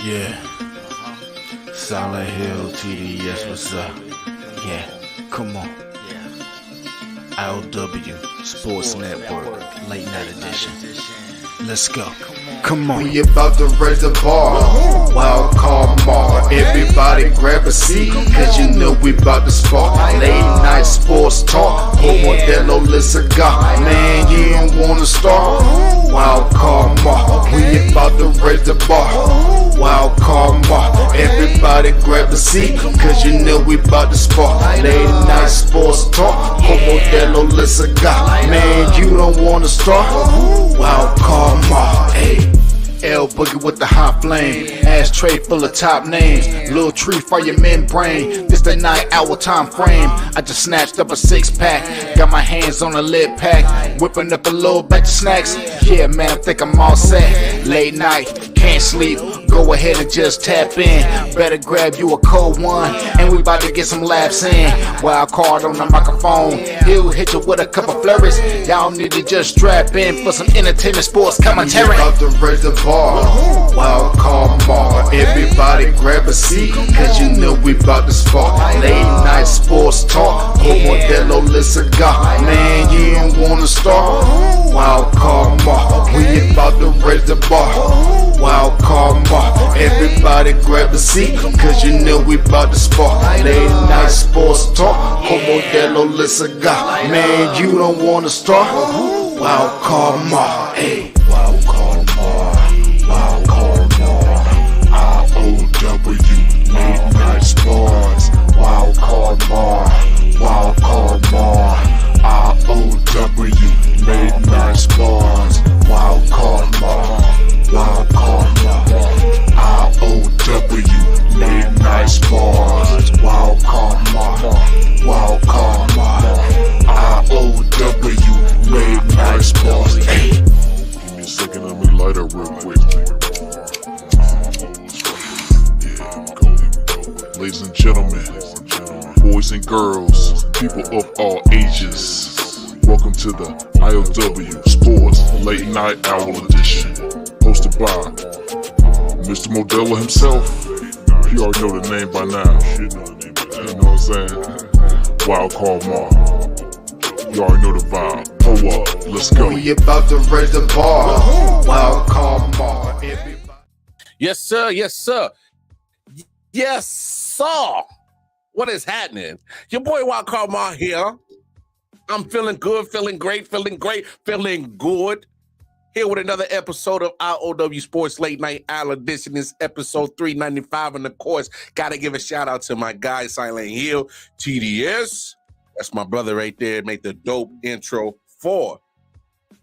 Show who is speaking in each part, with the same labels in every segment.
Speaker 1: Yeah. Solid Hill TDS, what's up? Yeah, come on. I.O.W. Sports Network, late night edition. Let's go. Come on.
Speaker 2: We about to raise the bar. Wild card Mar. Everybody grab a seat, cause you know we about to spark. Late night sports talk. Modelo Le Cigar. Man, you don't wanna start. Wild card Mar. We about to raise the bar. Wild card Mar. Everybody grab a seat, cause you know we about to spark. Late night sports talk. Modelo Le Cigar. Man, you don't wanna start. Wild card Mar. Hey. L Boogie with the hot flame, ashtray full of top names, little tree for your membrane. This the 9 hour time frame. I just snatched up a 6-pack, got my hands on a lid pack, whipping up a little batch of snacks. Yeah, man, I think I'm all set. Late night, can't sleep, go ahead and just tap in. Better grab you a cold one, and we about to get some laps in. Wild card on the microphone, he'll hit you with a couple flurries. Y'all need to just strap in for some entertainment sports commentary. We about to raise the bar. Wild card Mar. Everybody grab a seat, cause you know we about to spark. Late night sports talk. Modelo Le Cigar. Man, you don't wanna start. Wild card Mar. We about to raise the bar. Wild card Mar. Everybody grab a seat, cause you know we about to spark. Late night sports talk. Modelo Le Cigar. Man, you don't wanna start. Wild card Mar. Hey. Wild card Mar. Wild card Mar. I.O.W. Late night sports. Wild card Mar. Wild card Mar. I.O.W. Late night sports. Wild card Mar. Wild card Mar. I.O.W. Late night sports. Wild card Mar. Wild card Mar. I.O.W. Late night sports. Hey.
Speaker 3: Give me a second, let me light up real quick. Ladies and gentlemen, boys and girls, people of all ages, welcome to the I.O.W. Sports Late Night Hour Edition, hosted by Mr. Modelo himself. You already know the name by now. You know what I'm saying? Wild card Mar. You already know the vibe. Pull up, let's go.
Speaker 2: We about to raise the bar. Wild card Mar.
Speaker 4: Yes, sir. Yes, sir. Yes, sir. What is happening? Your boy Wild Card Mar here. I'm feeling good, feeling great, feeling good. Here with another episode of I.O.W. Sports Late Night Hour Edition. This episode 395. And of course, gotta give a shout out to my guy, Silent Hill TDS. That's my brother right there. Make the dope intro for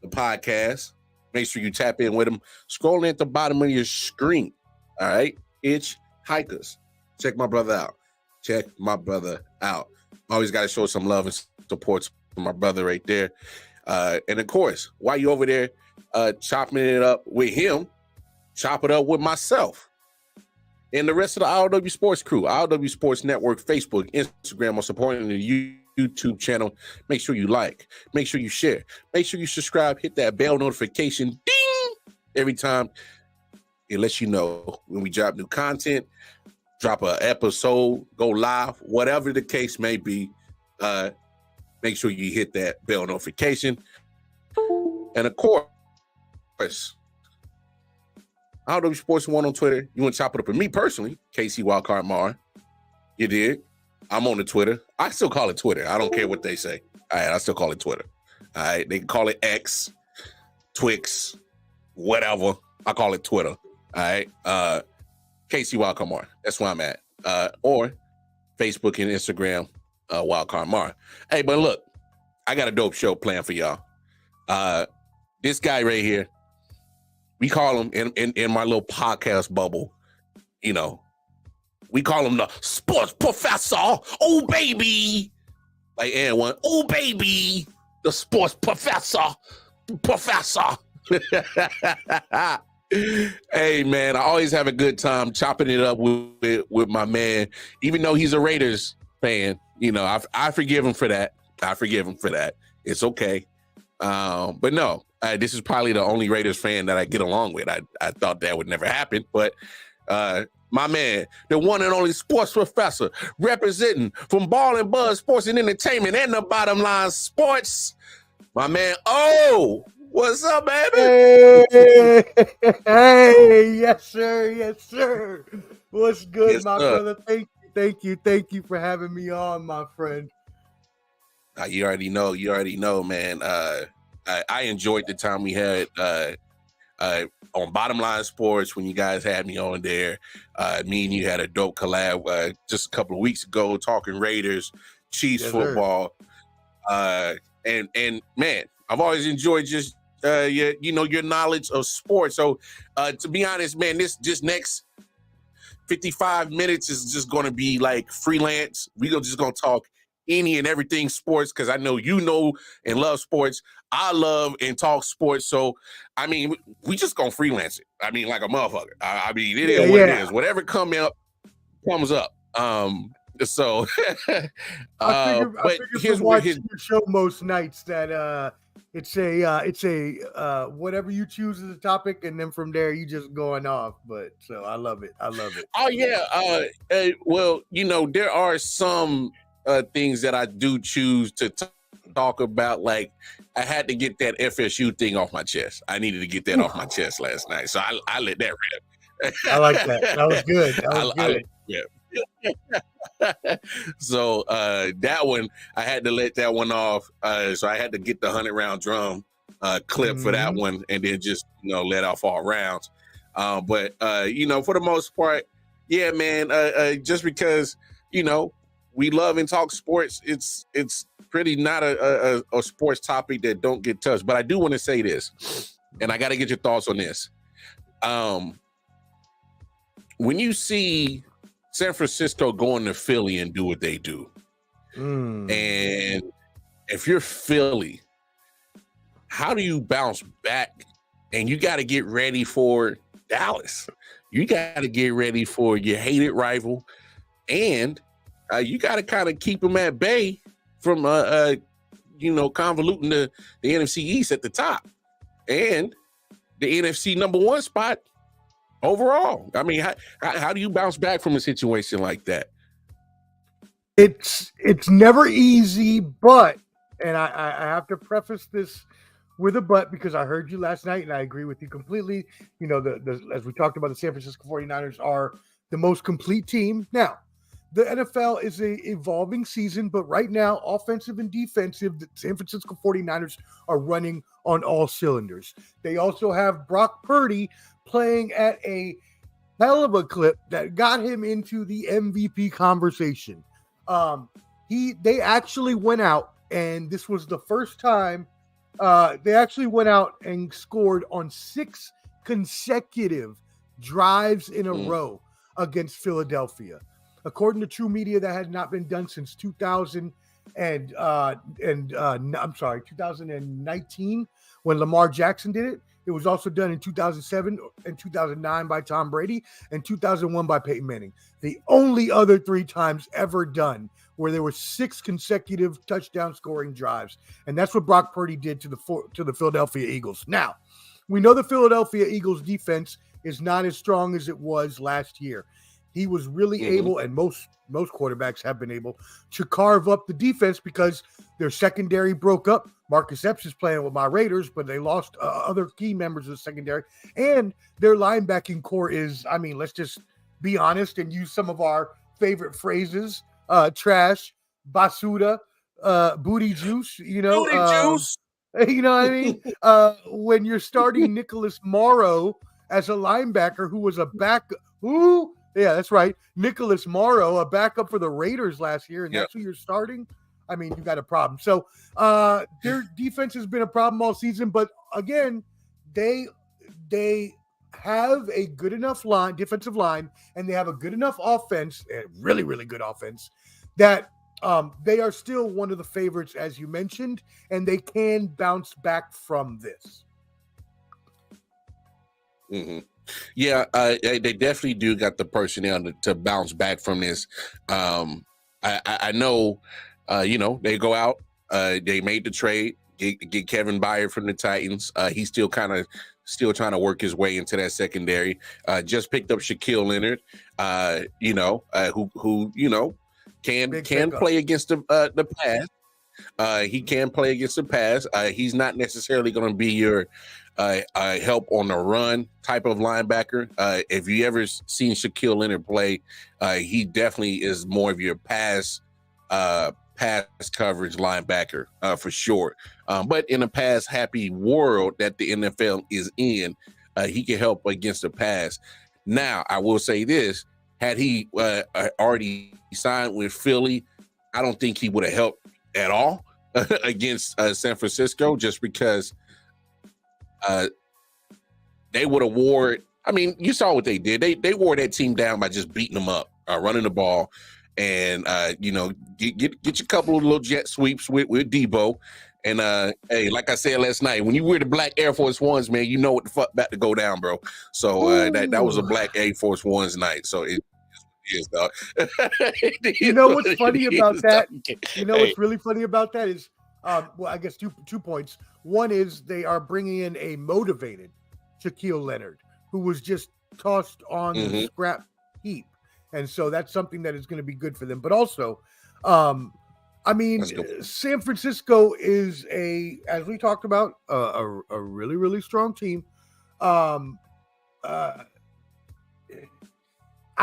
Speaker 4: the podcast. Make sure you tap in with him. Scroll at the bottom of your screen. All right? Itch Hikers. Check my brother out. Check my brother out. Always got to show some love and support for my brother right there. And of course, while you over there chopping it up with him, chop it up with myself and the rest of the I.O.W. Sports crew. I.O.W. Sports Network, Facebook, Instagram, or supporting the YouTube channel. Make sure you like. Make sure you share. Make sure you subscribe. Hit that bell notification. Ding! Every time. It lets you know when we drop new content, drop an episode, go live, whatever the case may be. Make sure you hit that bell notification. And of course, I.O.W. Sports 1 on Twitter. You want to chop it up with me personally, KC Wildcard Mar. You did. I'm on the Twitter. I still call it Twitter. I don't care what they say. All right, I still call it Twitter. All right, they can call it X, Twix, whatever. I call it Twitter. All right. KC Wildcard Mar. That's where I'm at. Or Facebook and Instagram, Wildcard Mar. Hey, but look, I got a dope show planned for y'all. This guy right here, we call him in my little podcast bubble, you know, we call him the sports professor. Oh, baby. Like Aaron one. Oh, baby. The sports professor. Hey, man, I always have a good time chopping it up with my man. Even though he's a Raiders fan, you know, I forgive him for that. It's okay. But no, this is probably the only Raiders fan that I get along with. I thought that would never happen, but My man, the one and only sports professor, representing from Ball and Buzz Sports and Entertainment and the Bottom Line Sports. My man, oh, what's up, baby?
Speaker 5: Hey, hey, yes, sir, yes, sir. What's good,
Speaker 4: Yes,
Speaker 5: my
Speaker 4: sir.
Speaker 5: brother? Thank you for having me on, my friend.
Speaker 4: You already know, man. I enjoyed the time we had on Bottom Line Sports when you guys had me on there. Me and you had a dope collab just a couple of weeks ago, talking Raiders, Chiefs
Speaker 5: Yes,
Speaker 4: football. And man, I've always enjoyed just your knowledge of sports. So to be honest, man, this next 55 minutes is just going to be like freelance. We're just going to talk any and everything sports because I know you know and love sports. I love and talk sports. So, I mean, we just going to freelance it. I mean, like a motherfucker. I mean, it is what it is. Whatever comes up. So,
Speaker 5: I figure
Speaker 4: here's
Speaker 5: from watching your show most nights that it's a whatever you choose as a topic, and then from there you just going off. But so I love it.
Speaker 4: Oh yeah. Well, there are some things that I do choose to talk about. Like I had to get that FSU thing off my chest. I needed to get that off my chest last night, so I let that rip.
Speaker 5: I like that. That was good. That was good.
Speaker 4: So that one, I had to let that one off. So I had to get the 100-round drum clip for that one, and then just let off all rounds. But for the most part, yeah, man. Just because we love and talk sports, it's pretty not a sports topic that don't get touched. But I do want to say this, and I got to get your thoughts on this. When you see San Francisco going to Philly and do what they do. And if you're Philly, how do you bounce back? And you got to get ready for Dallas. You got to get ready for your hated rival. And you got to kind of keep them at bay from, convoluting the NFC East at the top. And the NFC number one spot overall. I mean, how do you bounce back from a situation like that?
Speaker 5: It's never easy, but, and I have to preface this with a but because I heard you last night and I agree with you completely. As we talked about, the San Francisco 49ers are the most complete team. Now, the NFL is a evolving season, but right now, offensive and defensive, the San Francisco 49ers are running on all cylinders. They also have Brock Purdy playing at a hell of a clip that got him into the MVP conversation. They actually went out, and this was the first time they actually went out and scored on 6 consecutive drives in a row against Philadelphia. According to True Media, that had not been done since 2019 when Lamar Jackson did it. It was also done in 2007 and 2009 by Tom Brady and 2001 by Peyton Manning. The only other 3 times ever done where there were 6 consecutive touchdown scoring drives. And that's what Brock Purdy did to the Philadelphia Eagles. Now, we know the Philadelphia Eagles defense is not as strong as it was last year. He was really able, and most quarterbacks have been able, to carve up the defense because their secondary broke up. Marcus Epps is playing with my Raiders, but they lost other key members of the secondary. And their linebacking core is, I mean, let's just be honest and use some of our favorite phrases, trash, basura, booty juice,
Speaker 4: Booty juice.
Speaker 5: You know what I mean? When you're starting Nicholas Morrow as a linebacker who was a backup, yeah, that's right. Nicholas Morrow, a backup for the Raiders last year, and that's who you're starting. I mean, you got a problem. So their defense has been a problem all season, but again, they have a good enough defensive line, and they have a good enough offense, a really, really good offense, that they are still one of the favorites, as you mentioned, and they can bounce back from this.
Speaker 4: Yeah, they definitely do got the personnel to bounce back from this. I know, they go out, they made the trade, get Kevin Byard from the Titans. He's still kind of still trying to work his way into that secondary. Just picked up Shaquille Leonard, who can play against the pass. He can play against the pass. He's not necessarily going to be your help on the run type of linebacker. If you ever seen Shaquille Leonard play, he definitely is more of your pass coverage linebacker for sure. But in a pass happy world that the NFL is in, he can help against the pass. Now, I will say this: had he already signed with Philly, I don't think he would have helped at all against San Francisco, just because they would have wore it. I mean, you saw what they did. They wore that team down by just beating them up, running the ball, and get your couple of little jet sweeps with Debo. And hey, like I said last night, when you wear the black Air Force Ones, man, you know what the fuck about to go down, bro. So that was a black Air Force Ones night. So it is, dog.
Speaker 5: You know what's funny about that? You know what's really funny about that is, well, I guess two points. One is they are bringing in a motivated Shaquille Leonard, who was just tossed on the scrap heap. And so that's something that is going to be good for them. But also, I mean, San Francisco is as we talked about, a really, really strong team.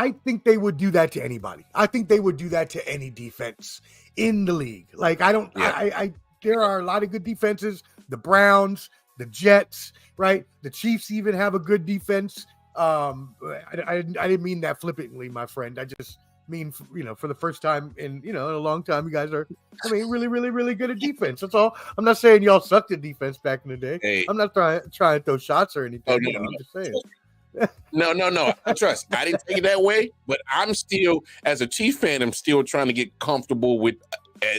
Speaker 5: I think they would do that to anybody. I think they would do that to any defense in the league. Like, there are a lot of good defenses. The Browns, the Jets, right? The Chiefs even have a good defense. I didn't mean that flippantly, my friend. I just mean, for the first time in a long time, you guys are, really, really, really good at defense. That's all. I'm not saying y'all sucked at defense back in the day.
Speaker 4: Hey.
Speaker 5: I'm not trying to throw shots or anything.
Speaker 4: Oh, no.
Speaker 5: I'm just saying.
Speaker 4: No. I didn't take it that way, but I'm still, as a Chief fan, I'm still trying to get comfortable with,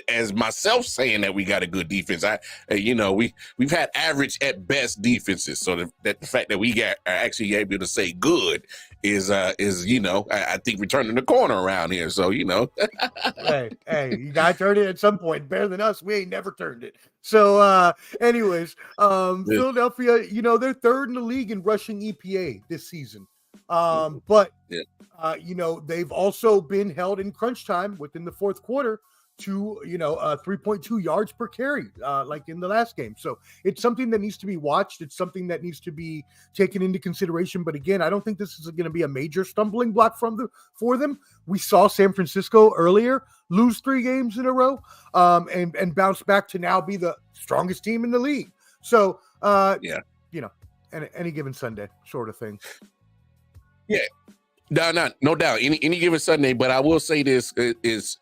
Speaker 4: as myself, saying that we got a good defense. We've had average at best defenses, so the fact that we are actually able to say good is I think we're turning the corner around here. So
Speaker 5: hey, you gotta turn it at some point. Better than us. We ain't never turned it. So anyways, Philadelphia, they're third in the league in rushing EPA this season. But they've also been held in crunch time within the fourth quarter to 3.2 yards per carry, like in the last game. So it's something that needs to be watched. It's something that needs to be taken into consideration. But again, I don't think this is going to be a major stumbling block for them. We saw San Francisco earlier lose 3 games in a row, and bounce back to now be the strongest team in the league. So any given Sunday sort of thing.
Speaker 4: Yeah, no doubt. Any given Sunday. But I will say this is,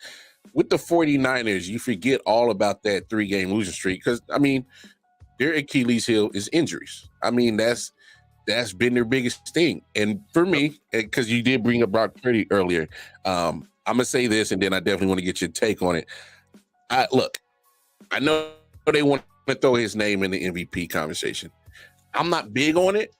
Speaker 4: with the 49ers, you forget all about that 3-game losing streak, because their Achilles heel is injuries. That's been their biggest thing. And for me, because you did bring up Brock Purdy earlier, I'm gonna say this, and then I definitely want to get your take on it. I know they want to throw his name in the MVP conversation. I'm not big on it,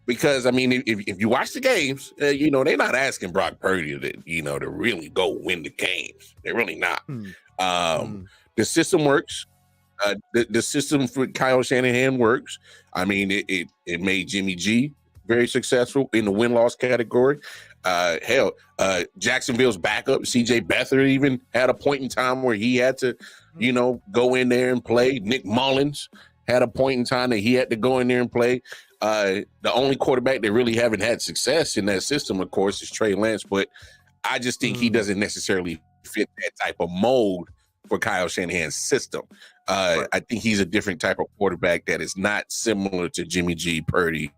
Speaker 4: because if you watch the games, they're not asking Brock Purdy to really go win the games. They're really not. The system works. The system for Kyle Shanahan works. It made Jimmy G very successful in the win-loss category. Jacksonville's backup, CJ Beathard, even had a point in time where he had to, go in there and play. Nick Mullins had a point in time that he had to go in there and play. The only quarterback that really haven't had success in that system, of course, is Trey Lance, but I just think he doesn't necessarily fit that type of mold for Kyle Shanahan's system. Right. I think he's a different type of quarterback that is not similar to Jimmy G, Purdy,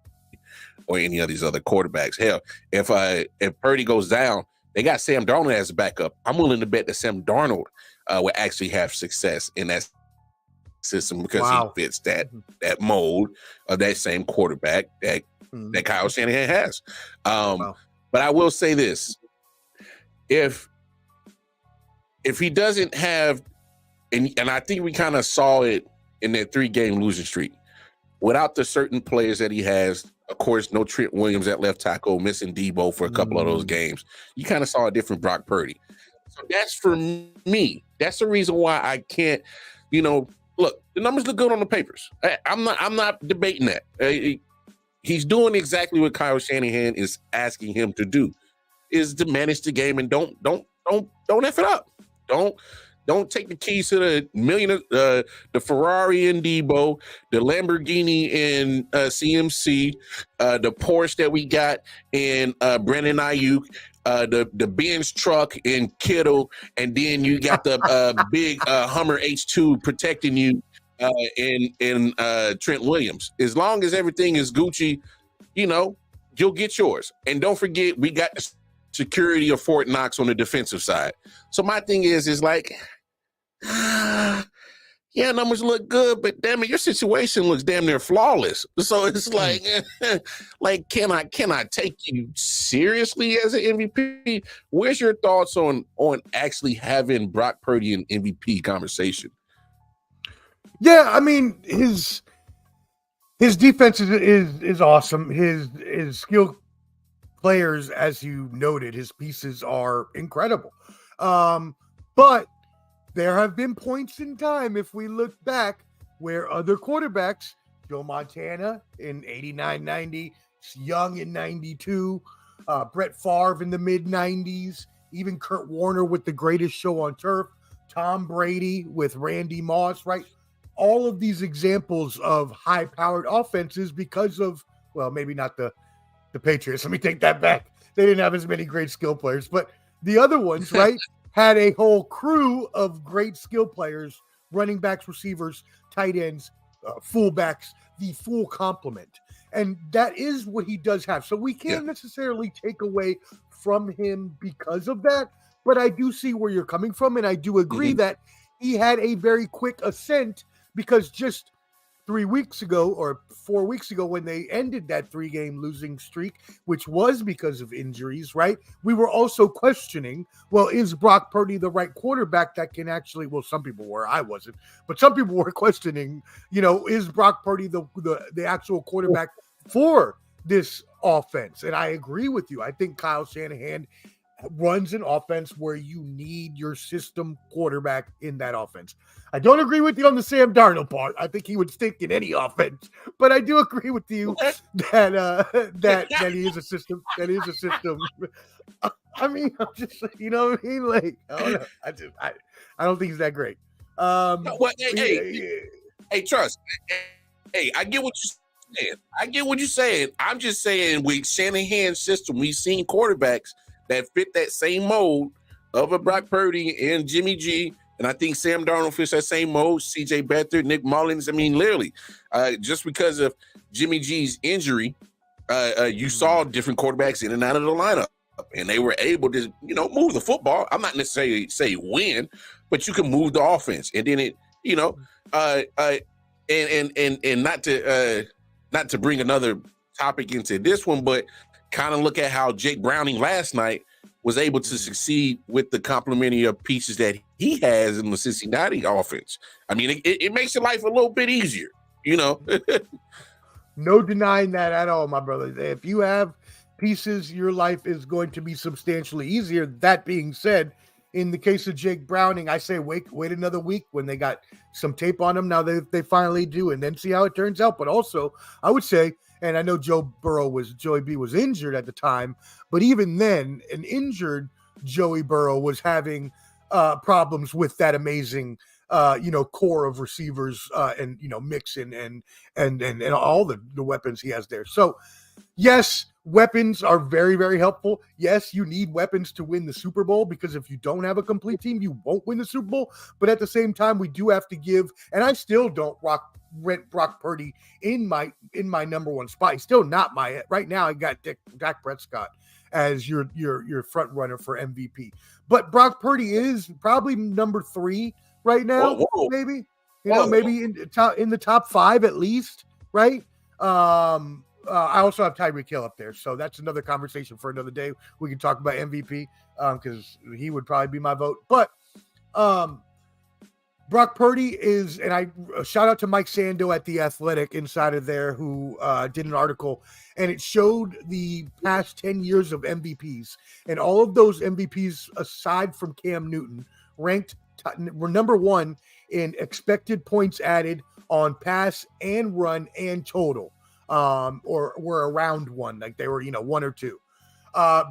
Speaker 4: or any of these other quarterbacks. Hell, if Purdy goes down, they got Sam Darnold as a backup. I'm willing to bet that Sam Darnold will actually have success in that system, because he fits that mold of that same quarterback that Kyle Shanahan has. But I will say this: if he doesn't have, and I think we kind of saw it in that 3-game losing streak, without the certain players that he has, of course, no Trent Williams at left tackle, missing Debo for a couple of those games, you kind of saw a different Brock Purdy. So that's for me. That's the reason why I can't, look, the numbers look good on the papers. I'm not debating that. He's doing exactly what Kyle Shanahan is asking him to do, is to manage the game and don't F it up. Don't take the keys to the Ferrari in Debo, the Lamborghini in CMC, the Porsche that we got in Brandon Ayuk, the Benz truck in Kittle, and then you got the big Hummer H2 protecting you in Trent Williams. As long as everything is Gucci, you'll get yours. And don't forget, we got the security of Fort Knox on the defensive side. So my thing is like, yeah, numbers look good, but damn it, your situation looks damn near flawless. So it's like, like, can I take you seriously as an MVP? Where's your thoughts on actually having Brock Purdy in MVP conversation?
Speaker 5: Yeah, I mean, his defense is awesome. His skill players, as you noted, his pieces are incredible. But there have been points in time, if we look back, where other quarterbacks, Joe Montana in 89, 90, Young in 92, Brett Favre in the mid-90s, even Kurt Warner with The Greatest Show on Turf, Tom Brady with Randy Moss, right? All of these examples of high-powered offenses because of, well, maybe not the Patriots. Let me take that back. They didn't have as many great skill players, but the other ones, right, had a whole crew of great skill players, running backs, receivers, tight ends, fullbacks, the full complement. And that is what he does have. So we can't necessarily take away from him because of that, but I do see where you're coming from, and I do agree that he had a very quick ascent because just 3 weeks ago or 4 weeks ago when they ended that 3-game losing streak, which was because of injuries, right? We were also questioning, well, is Brock Purdy the right quarterback that can actually, well, some people were, I wasn't, but some people were questioning, is Brock Purdy the actual quarterback for this offense? And I agree with you. I think Kyle Shanahan runs an offense where you need your system quarterback in that offense. I don't agree with you on the Sam Darnold part. I think he would stink in any offense, but I do agree with you that he is a system. That is a system. I mean, I'm just, you know what I mean? Like, I don't know. I don't think he's that great.
Speaker 4: Hey, trust. Hey, I get what you're saying. I'm just saying with Shanahan's system, we've seen quarterbacks that fit that same mold of a Brock Purdy and Jimmy G. And I think Sam Darnold fits that same mold, CJ Beathard, Nick Mullins. I mean, literally, just because of Jimmy G's injury, you saw different quarterbacks in and out of the lineup. And they were able to, move the football. I'm not necessarily say win, but you can move the offense. And then it, and not to bring another topic into this one, but kind of look at how Jake Browning last night was able to succeed with the complementary of pieces that he has in the Cincinnati offense. I mean, it makes your life a little bit easier,
Speaker 5: No denying that at all, my brother. If you have pieces, your life is going to be substantially easier. That being said, in the case of Jake Browning, I say wait another week when they got some tape on him. Now they finally do, and then see how it turns out. But also, I would say, and I know Joey B was injured at the time, but even then, an injured Joey Burrow was having problems with that amazing, core of receivers and Mixon and all the weapons he has there. So, yes, weapons are very, very helpful. Yes, you need weapons to win the Super Bowl because if you don't have a complete team, you won't win the Super Bowl. But at the same time, we do have to give, and I still don't rent Brock Purdy in my number one spot. He's still not right now. I got Dak Prescott as your front runner for MVP. But Brock Purdy is probably number 3 right now. Whoa. Maybe maybe in the top 5 at least, right? I also have Tyreek Hill up there, so that's another conversation for another day. We can talk about MVP because he would probably be my vote. But Brock Purdy is, and I shout out to Mike Sando at The Athletic Insider there who did an article, and it showed the past 10 years of MVPs. And all of those MVPs, aside from Cam Newton, were number 1 in expected points added on pass and run and total. or were around 1, like they were 1 or 2.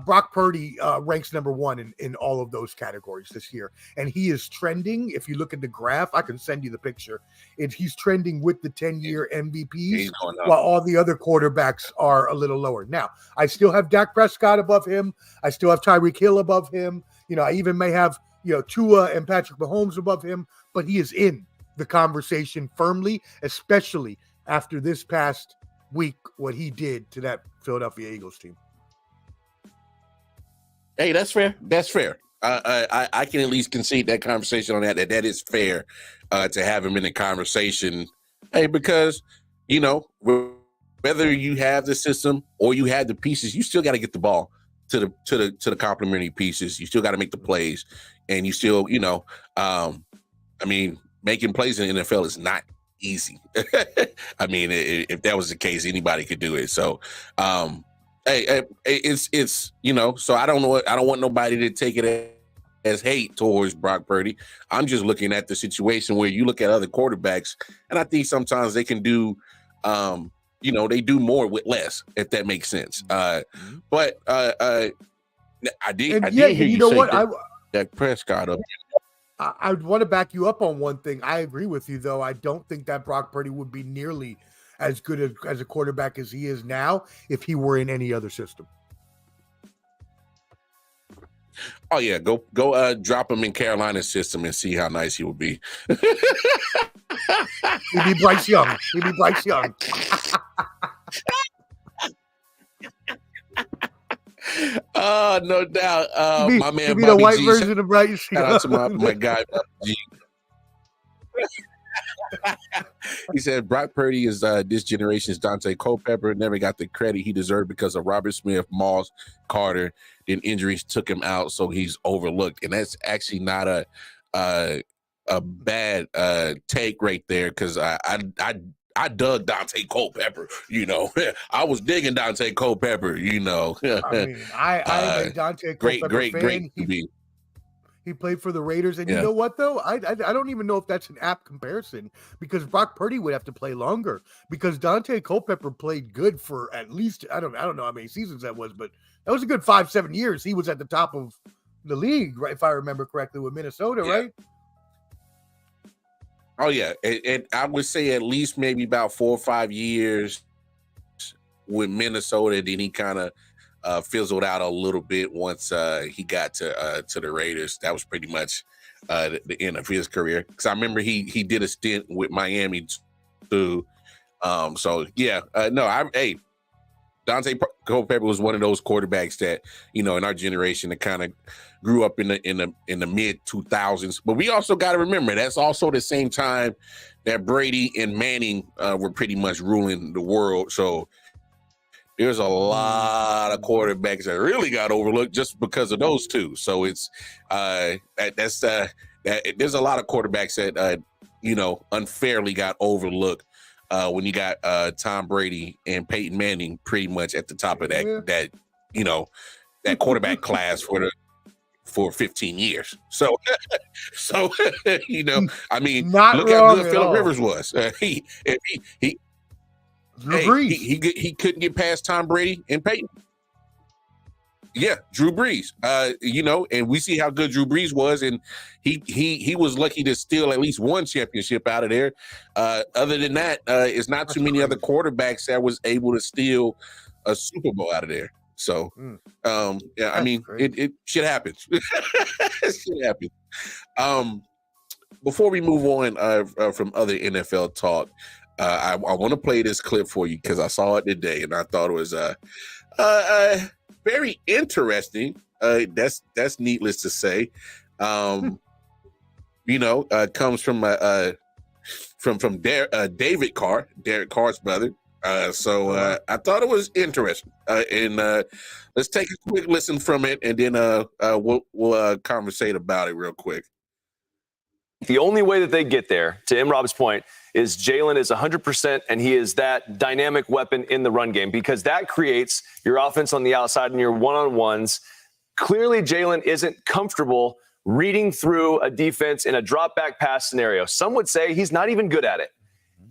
Speaker 5: Brock Purdy ranks number 1 in all of those categories this year, and he is trending. If you look at the graph, I can send you the picture. He's trending with the 10-year MVPs, while all the other quarterbacks are a little lower. Now, I still have Dak Prescott above him. I still have Tyreek Hill above him. I even may have Tua and Patrick Mahomes above him, but he is in the conversation firmly, especially after this past week, what he did to that Philadelphia Eagles team.
Speaker 4: Hey, that's fair. That's fair. I can at least concede that conversation on that is fair to have him in the conversation. Hey, because, whether you have the system or you have the pieces, you still got to get the ball to the complementary pieces. You still got to make the plays, and you still, making plays in the NFL is not easy. I mean, if that was the case, anybody could do it. So, it's so I don't know. I don't want nobody to take it as hate towards Brock Purdy. I'm just looking at the situation where you look at other quarterbacks, and I think sometimes they can do, they do more with less, if that makes sense. But I did hear you say that Prescott up.
Speaker 5: I would want to back you up on one thing. I agree with you, though. I don't think that Brock Purdy would be nearly as good as a quarterback as he is now if he were in any other system.
Speaker 4: Oh yeah, go drop him in Carolina's system and see how nice he would be.
Speaker 5: He'd be Bryce Young.
Speaker 4: No doubt. My man
Speaker 5: Bobby
Speaker 4: the white
Speaker 5: G, version of Bryce.
Speaker 4: Shout out to my guy Bobby G. He said Brock Purdy is this generation's Dante Culpepper. Never got the credit he deserved because of Robert Smith, Moss, Carter. Then injuries took him out, so he's overlooked. And that's actually not a bad take right there, because I dug Dante Culpepper. I was digging Dante Culpepper. I mean,
Speaker 5: I am a Dante Culpepper fan.
Speaker 4: Great.
Speaker 5: He played for the Raiders, and you know what though? I don't even know if that's an apt comparison, because Brock Purdy would have to play longer, because Dante Culpepper played good for at least I don't know how many seasons that was, but that was a good 5-7 years. He was at the top of the league, right? If I remember correctly, with Minnesota, right?
Speaker 4: Oh yeah, and I would say at least maybe about 4 or 5 years with Minnesota. Then he kind of fizzled out a little bit once he got to the Raiders. That was pretty much the end of his career. Because I remember he did a stint with Miami too. Dante Culpepper was one of those quarterbacks that in our generation that kind of grew up in the mid 2000s. But we also got to remember that's also the same time that Brady and Manning were pretty much ruling the world. So there's a lot of quarterbacks that really got overlooked just because of those two. So it's there's a lot of quarterbacks that unfairly got overlooked when you got Tom Brady and Peyton Manning pretty much at the top of that quarterback class for 15 years. So I mean,
Speaker 5: not
Speaker 4: look how good Phillip Rivers was. He couldn't get past Tom Brady and Peyton. Yeah, Drew Brees. And we see how good Drew Brees was, and he was lucky to steal at least one championship out of there. Other than that, it's not too many other quarterbacks that was able to steal a Super Bowl out of there. So, it shit happens. Shit happens. Before we move on from other NFL talk, I want to play this clip for you because I saw it today and I thought it was very interesting. That's needless to say. Comes from David Carr, Derek Carr's brother. I thought it was interesting. Let's take a quick listen from it, and then we'll conversate about it real quick.
Speaker 6: The only way that they get there, to M-Rob's point, is Jalen is 100%, and he is that dynamic weapon in the run game, because that creates your offense on the outside and your one-on-ones. Clearly, Jalen isn't comfortable reading through a defense in a drop-back pass scenario. Some would say he's not even good at it.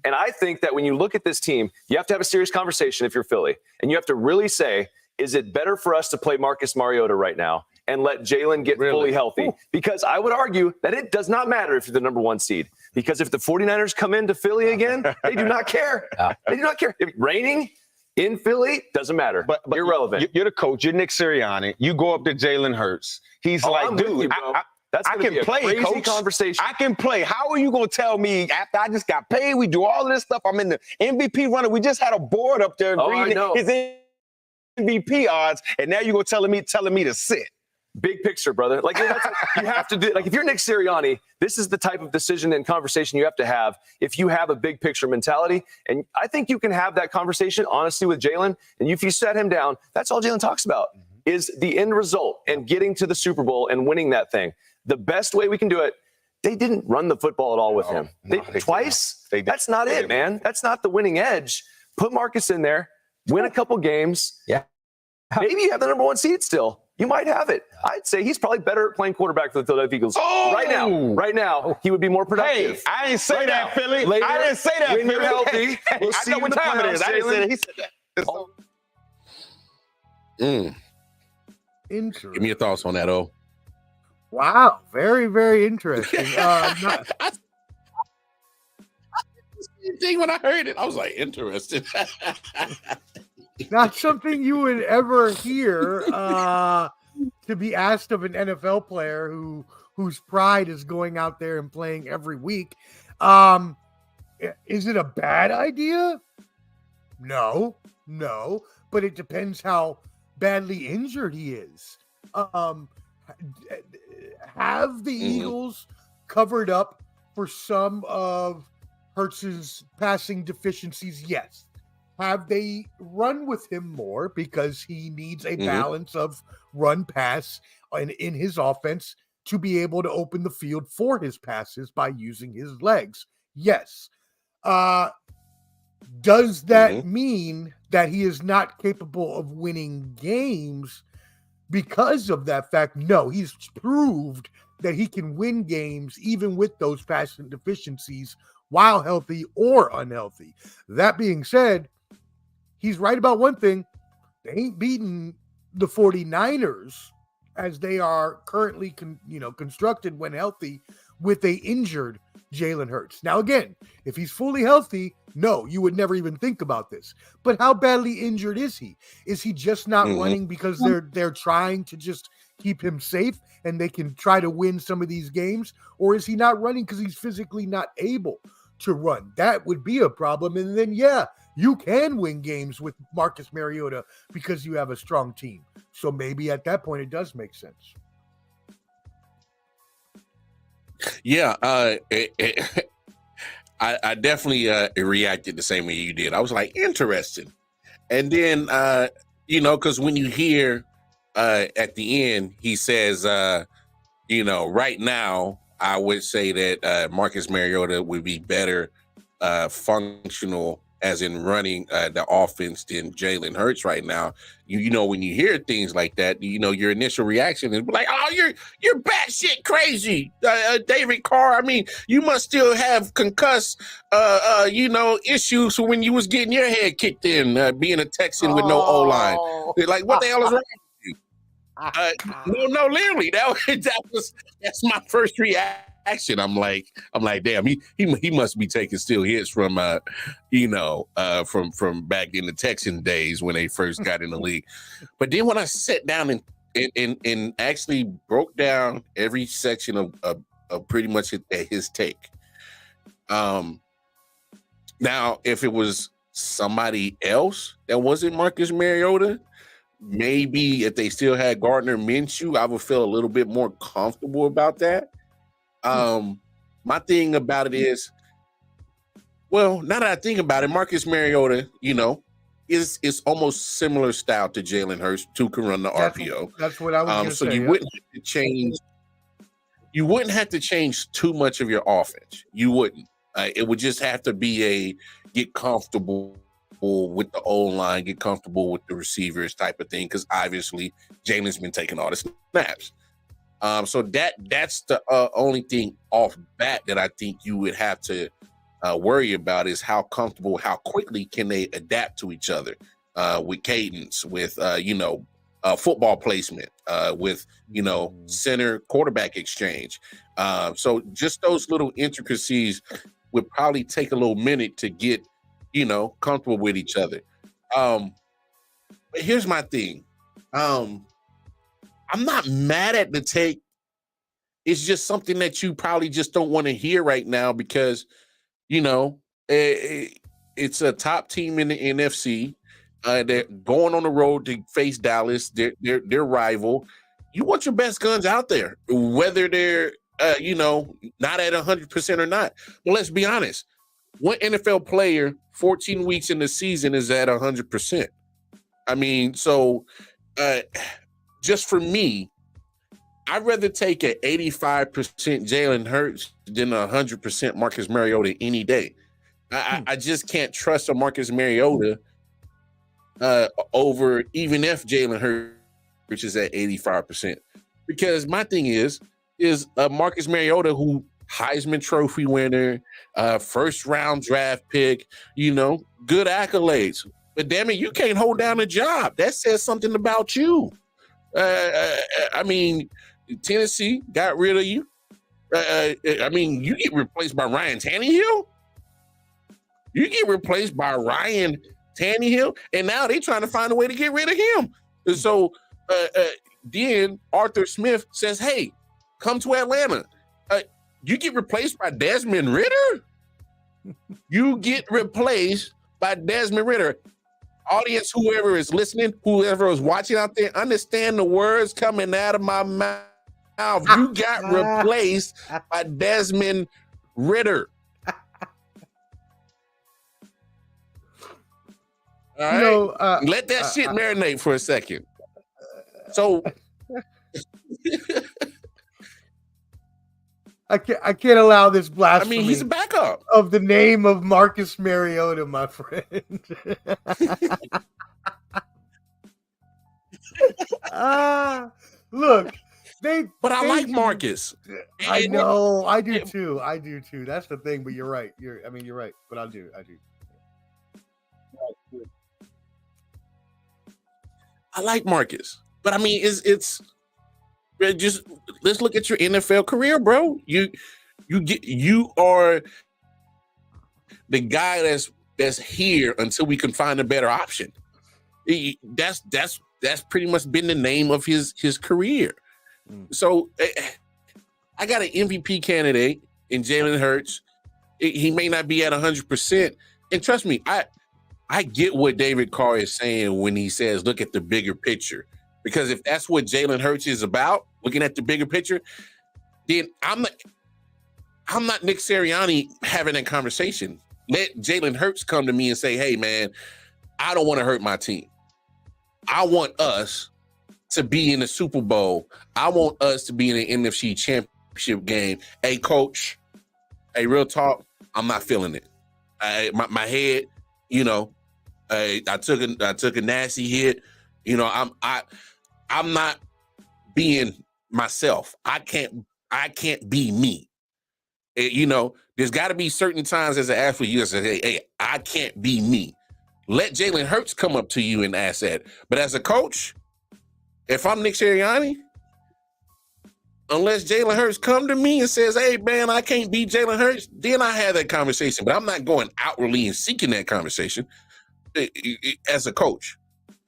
Speaker 6: And I think that when you look at this team, you have to have a serious conversation if you're Philly. And you have to really say, is it better for us to play Marcus Mariota right now and let Jalen get fully healthy? Because I would argue that it does not matter if you're the number 1 seed. Because if the 49ers come into Philly again, they do not care. They do not care. If raining in Philly, doesn't matter. But irrelevant.
Speaker 7: You're the coach. You're Nick Sirianni. You go up to Jalen Hurts. He's like, dude, I can play,
Speaker 6: crazy
Speaker 7: coach.
Speaker 6: Conversation.
Speaker 7: I can play. How are you going to tell me after I just got paid? We do all of this stuff. I'm in the MVP runner. We just had a board up there reading his MVP odds, and now you're going to telling me to sit.
Speaker 6: Big picture, brother. Like, that's you have to do. Like, if you're Nick Sirianni, this is the type of decision and conversation you have to have if you have a big picture mentality. And I think you can have that conversation honestly with Jalen. And if you set him down, that's all Jalen talks about is the end result and getting to the Super Bowl and winning that thing. The best way we can do it. They didn't run the football at all with him. Twice. That's not it, man. That's not the winning edge. Put Marcus in there. Win a couple games.
Speaker 8: Yeah.
Speaker 6: Maybe you have the number 1 seed still. You might have it. I'd say he's probably better at playing quarterback for the Philadelphia Eagles. Right now, he would be more productive.
Speaker 7: Hey, I didn't say that, Philly.
Speaker 6: Later,
Speaker 7: I didn't say that,
Speaker 6: when
Speaker 7: Philly.
Speaker 6: You're healthy. We'll
Speaker 7: I know what time it is. I didn't say that. He said that.
Speaker 5: Interesting.
Speaker 4: Give me your thoughts on that, O.
Speaker 5: Wow, very, very interesting.
Speaker 4: Same thing when I heard it. I was like, interested.
Speaker 5: Not something you would ever hear to be asked of an NFL player whose pride is going out there and playing every week. Is it a bad idea? No, but it depends how badly injured he is. Have the Eagles covered up for some of Hurts's passing deficiencies? Yes. Have they run with him more because he needs a balance of run pass in his offense to be able to open the field for his passes by using his legs? Yes. Does that mean that he is not capable of winning games because of that fact? No, he's proved that he can win games even with those passing deficiencies while healthy or unhealthy. That being said, he's right about one thing. They ain't beating the 49ers as they are currently constructed when healthy with a injured Jalen Hurts. Now, again, if he's fully healthy, no, you would never even think about this. But how badly injured is he? Is he just not running because they're trying to just keep him safe and they can try to win some of these games? Or is he not running because he's physically not able to run? That would be a problem. And then, yeah, you can win games with Marcus Mariota because you have a strong team. So maybe at that point it does make sense.
Speaker 4: Yeah, I definitely reacted the same way you did. I was like, interesting. And then, because when you hear at the end, he says, right now, I would say that Marcus Mariota would be better functional as in running the offense than Jalen Hurts right now. When you hear things like that, your initial reaction is like, oh, you're batshit crazy, David Carr. I mean, you must still have concussed, issues when you was getting your head kicked in, being a Texan with no O-line. Like, what the hell is wrong with you? No, literally, that's my first reaction. I'm like, damn, he must be taking still hits from from back in the Texan days when they first got in the league. But then when I sat down and actually broke down every section of pretty much his take. Now, if it was somebody else that wasn't Marcus Mariota, maybe if they still had Gardner Minshew, I would feel a little bit more comfortable about that. My thing about it is, well, now that I think about it, Marcus Mariota, is almost similar style to Jalen Hurts, who can run the RPO.
Speaker 5: That's what I was going to say.
Speaker 4: So you wouldn't have to change. You wouldn't have to change too much of your offense. You wouldn't. It would just have to be get comfortable with the O-line, get comfortable with the receivers type of thing, because obviously Jalen's been taking all the snaps. So that's the only thing off bat that I think you would have to worry about is how comfortable, how quickly can they adapt to each other with cadence, with football placement, with center quarterback exchange. So just those little intricacies would probably take a little minute to get comfortable with each other. But here's my thing. I'm not mad at the take. It's just something that you probably just don't want to hear right now because it's a top team in the NFC. They're going on the road to face Dallas, their rival. You want your best guns out there, whether they're not at 100% or not. But let's be honest. What NFL player 14 weeks in the season is at 100%? I mean, so just for me, I'd rather take an 85% Jalen Hurts than 100% Marcus Mariota any day. I just can't trust a Marcus Mariota over even if Jalen Hurts is at 85%. Because my thing is Marcus Mariota, who Heisman Trophy winner, first round draft pick, good accolades. But damn it, you can't hold down a job. That says something about you. I mean, Tennessee got rid of you. You get replaced by Ryan Tannehill. And now they're trying to find a way to get rid of him. And so then Arthur Smith says, hey, come to Atlanta. You get replaced by Desmond Ridder? You get replaced by Desmond Ridder. Audience, whoever is listening, whoever is watching out there, understand the words coming out of my mouth. You got replaced by Desmond Ridder. All right? Let that shit marinate for a second. So
Speaker 5: I can't allow this blasphemy.
Speaker 4: I mean, he's a backup
Speaker 5: of the name of Marcus Mariota, my friend. Look,
Speaker 4: I like Marcus.
Speaker 5: I know, I do too. That's the thing. But you're right. You're right. But I do.
Speaker 4: I like Marcus, but I mean, it's just let's look at your NFL career, bro. You are the guy that's here until we can find a better option. That's pretty much been the name of his career. So I got an MVP candidate in Jalen Hurts. He may not be at 100%, and trust me, I get what David Carr is saying when he says, look at the bigger picture. Because if that's what Jalen Hurts is about, looking at the bigger picture, then I'm not Nick Sirianni having that conversation. Let Jalen Hurts come to me and say, hey, man, I don't want to hurt my team. I want us to be in the Super Bowl. I want us to be in the NFC Championship game. Hey, coach, hey, real talk, I'm not feeling it. My head, I took a nasty hit. I'm not being myself. I can't be me. There's got to be certain times as an athlete you say, hey, I can't be me. Let Jalen Hurts come up to you and ask that. But as a coach, if I'm Nick Sirianni, unless Jalen Hurts come to me and says, hey, man, I can't beat Jalen Hurts, then I have that conversation. But I'm not going outwardly and seeking that conversation as a coach.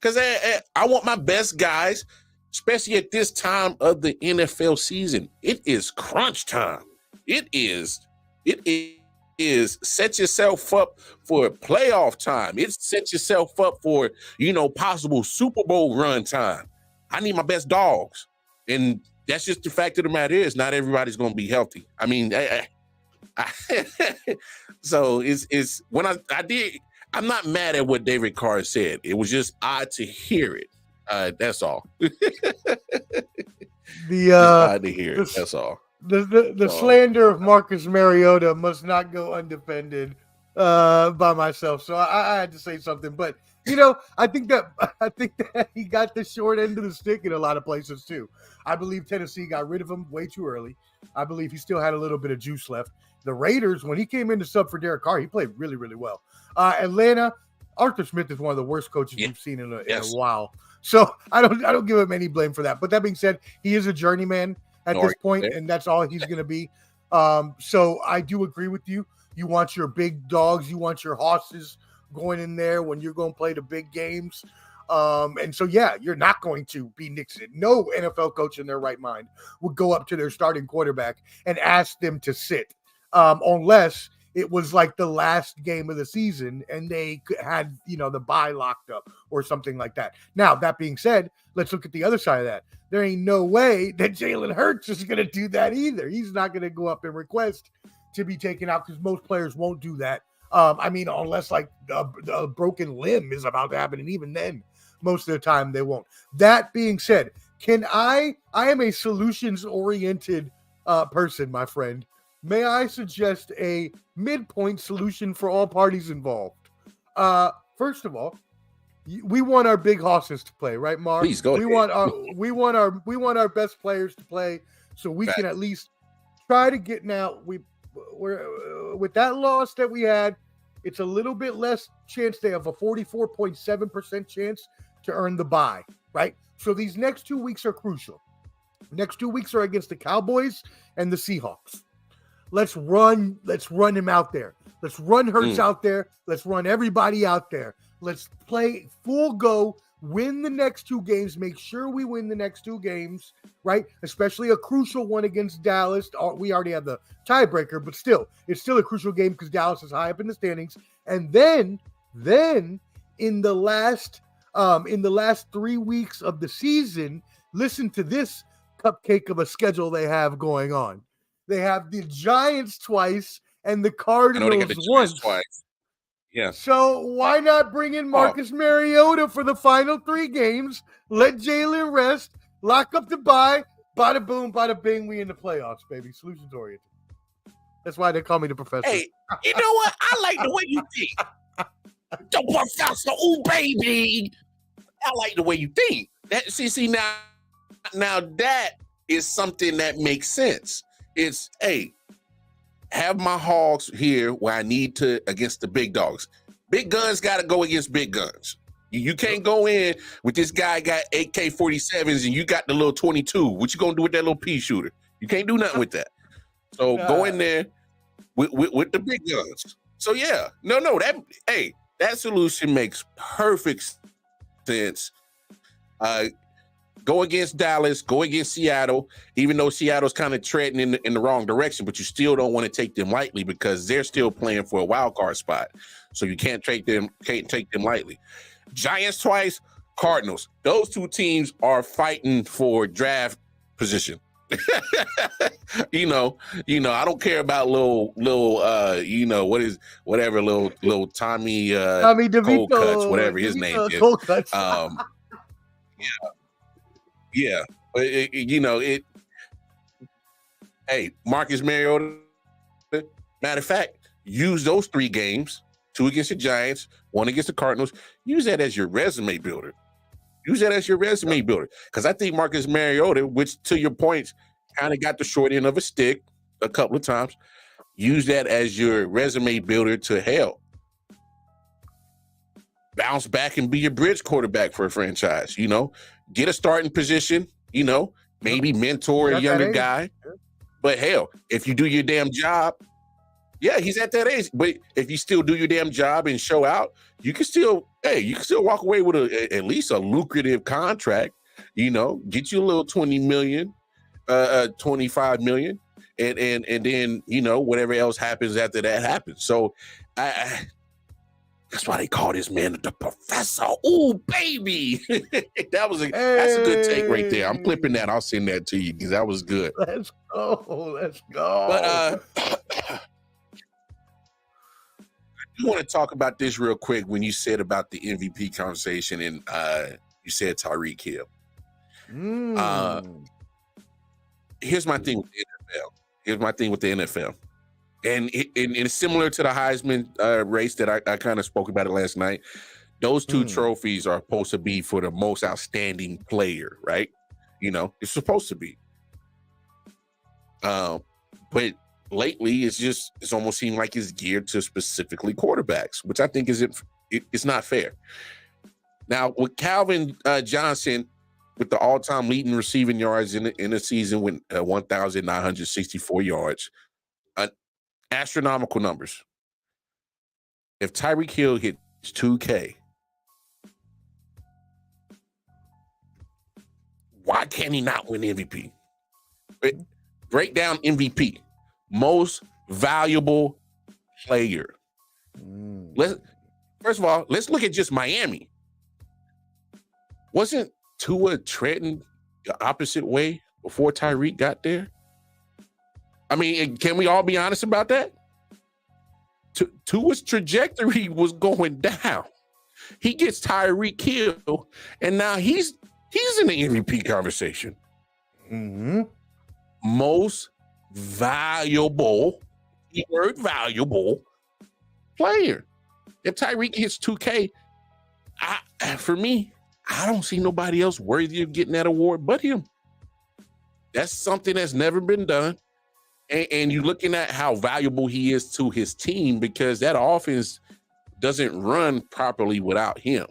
Speaker 4: Because I want my best guys, especially at this time of the NFL season. It is crunch time. It is set yourself up for playoff time. It's set yourself up for, possible Super Bowl run time. I need my best dogs. And that's just the fact of the matter is not everybody's going to be healthy. I mean, so it's when I did, I'm not mad at what David Carr said. It was just odd to hear it. That's all. Odd to hear it. That's all.
Speaker 5: The slander of Marcus Mariota must not go undefended by myself. So I had to say something. But I think that he got the short end of the stick in a lot of places too. I believe Tennessee got rid of him way too early. I believe he still had a little bit of juice left. The Raiders, when he came in to sub for Derek Carr, he played really, really well. Atlanta, Arthur Smith is one of the worst coaches we've seen in a while. So I don't give him any blame for that. But that being said, he is a journeyman at this point, and that's all he's going to be. So I do agree with you. You want your big dogs, you want your horses going in there when you're going to play the big games. And so, yeah, you're not going to be Nixon. No NFL coach in their right mind would go up to their starting quarterback and ask them to sit, unless it was like the last game of the season and they had, the bye locked up or something like that. Now, that being said, let's look at the other side of that. There ain't no way that Jalen Hurts is going to do that either. He's not going to go up and request to be taken out because most players won't do that. Unless like a broken limb is about to happen. And even then, most of the time they won't. That being said, I am a solutions-oriented person, my friend. May I suggest a midpoint solution for all parties involved? First of all, we want our big horses to play, right, Mark?
Speaker 4: Please go.
Speaker 5: We want our best players to play, so we can at least try to get. Now we're with that loss that we had, it's a little bit less chance. They have a 44.7% chance to earn the bye, right? So these next 2 weeks are crucial. The next 2 weeks are against the Cowboys and the Seahawks. Let's run him out there. Let's run Hurts out there. Let's run everybody out there. Let's play full go, win the next 2 games, make sure we win the next 2 games, right? Especially a crucial one against Dallas. We already have the tiebreaker, but still, it's still a crucial game because Dallas is high up in the standings. And then in the last 3 weeks of the season, listen to this cupcake of a schedule they have going on. They have the Giants twice and the Cardinals once.
Speaker 4: Twice. Yeah.
Speaker 5: So why not bring in Marcus Mariota for the final 3 games? Let Jalen rest, lock up the bye, bada boom, bada bing, we in the playoffs, baby. Solutions oriented. That's why they call me the professor.
Speaker 4: Hey, you know what? I like the way you think. The professor, ooh, baby. I like the way you think. See now that is something that makes sense. It's, hey, have my hogs here where I need to against the big dogs. Big guns got to go against big guns. You can't go in with this guy got AK-47s and you got the little 22. What you gonna do with that little pea shooter? You can't do nothing with that. So go in there with the big guns. So yeah, that solution makes perfect sense. Go against Dallas, go against Seattle, even though Seattle's kind of treading in the wrong direction, but you still don't want to take them lightly because they're still playing for a wild card spot. So you can't take them lightly. Giants twice, Cardinals. Those 2 teams are fighting for draft position. I don't care about little Tommy
Speaker 5: DeVito,
Speaker 4: cold cuts, whatever his name is.
Speaker 5: Cold cuts.
Speaker 4: Yeah. Hey, Marcus Mariota, matter of fact, use those 3 games, 2 against the Giants, 1 against the Cardinals. Use that as your resume builder. Because I think Marcus Mariota, which to your points, kind of got the short end of a stick a couple of times. Use that as your resume builder to bounce back and be your bridge quarterback for a franchise, Get a starting position, maybe mentor a younger guy. But hell, if you do your damn job, yeah, he's at that age. But if you still do your damn job and show out, you can still walk away with at least a lucrative contract, get you a little 20 million, 25 million, and then, whatever else happens after that happens. So that's why they call this man the professor. Ooh, baby. That's a good take right there. I'm clipping that. I'll send that to you because that was good.
Speaker 5: Let's go.
Speaker 4: But I do want to talk about this real quick when you said about the MVP conversation and you said Tyreek Hill. Here's my thing with the NFL. And it's similar to the Heisman race that I kind of spoke about it last night. Those 2 trophies are supposed to be for the most outstanding player, right? It's supposed to be. But lately it's almost seemed like it's geared to specifically quarterbacks, which I think it's not fair. Now with Calvin Johnson, with the all-time leading receiving yards in the season with 1,964 yards, astronomical numbers. If Tyreek Hill hits 2K, why can't he not win MVP? Break down MVP. Most valuable player. First of all, let's look at just Miami. Wasn't Tua treading the opposite way before Tyreek got there? I mean, can we all be honest about that? Tua's trajectory was going down. He gets Tyreek Hill, and now he's in the MVP conversation. Most valuable, keyword valuable player. If Tyreek hits 2K, for me, I don't see nobody else worthy of getting that award but him. That's something that's never been done. And you're looking at how valuable he is to his team, because that offense doesn't run properly without him.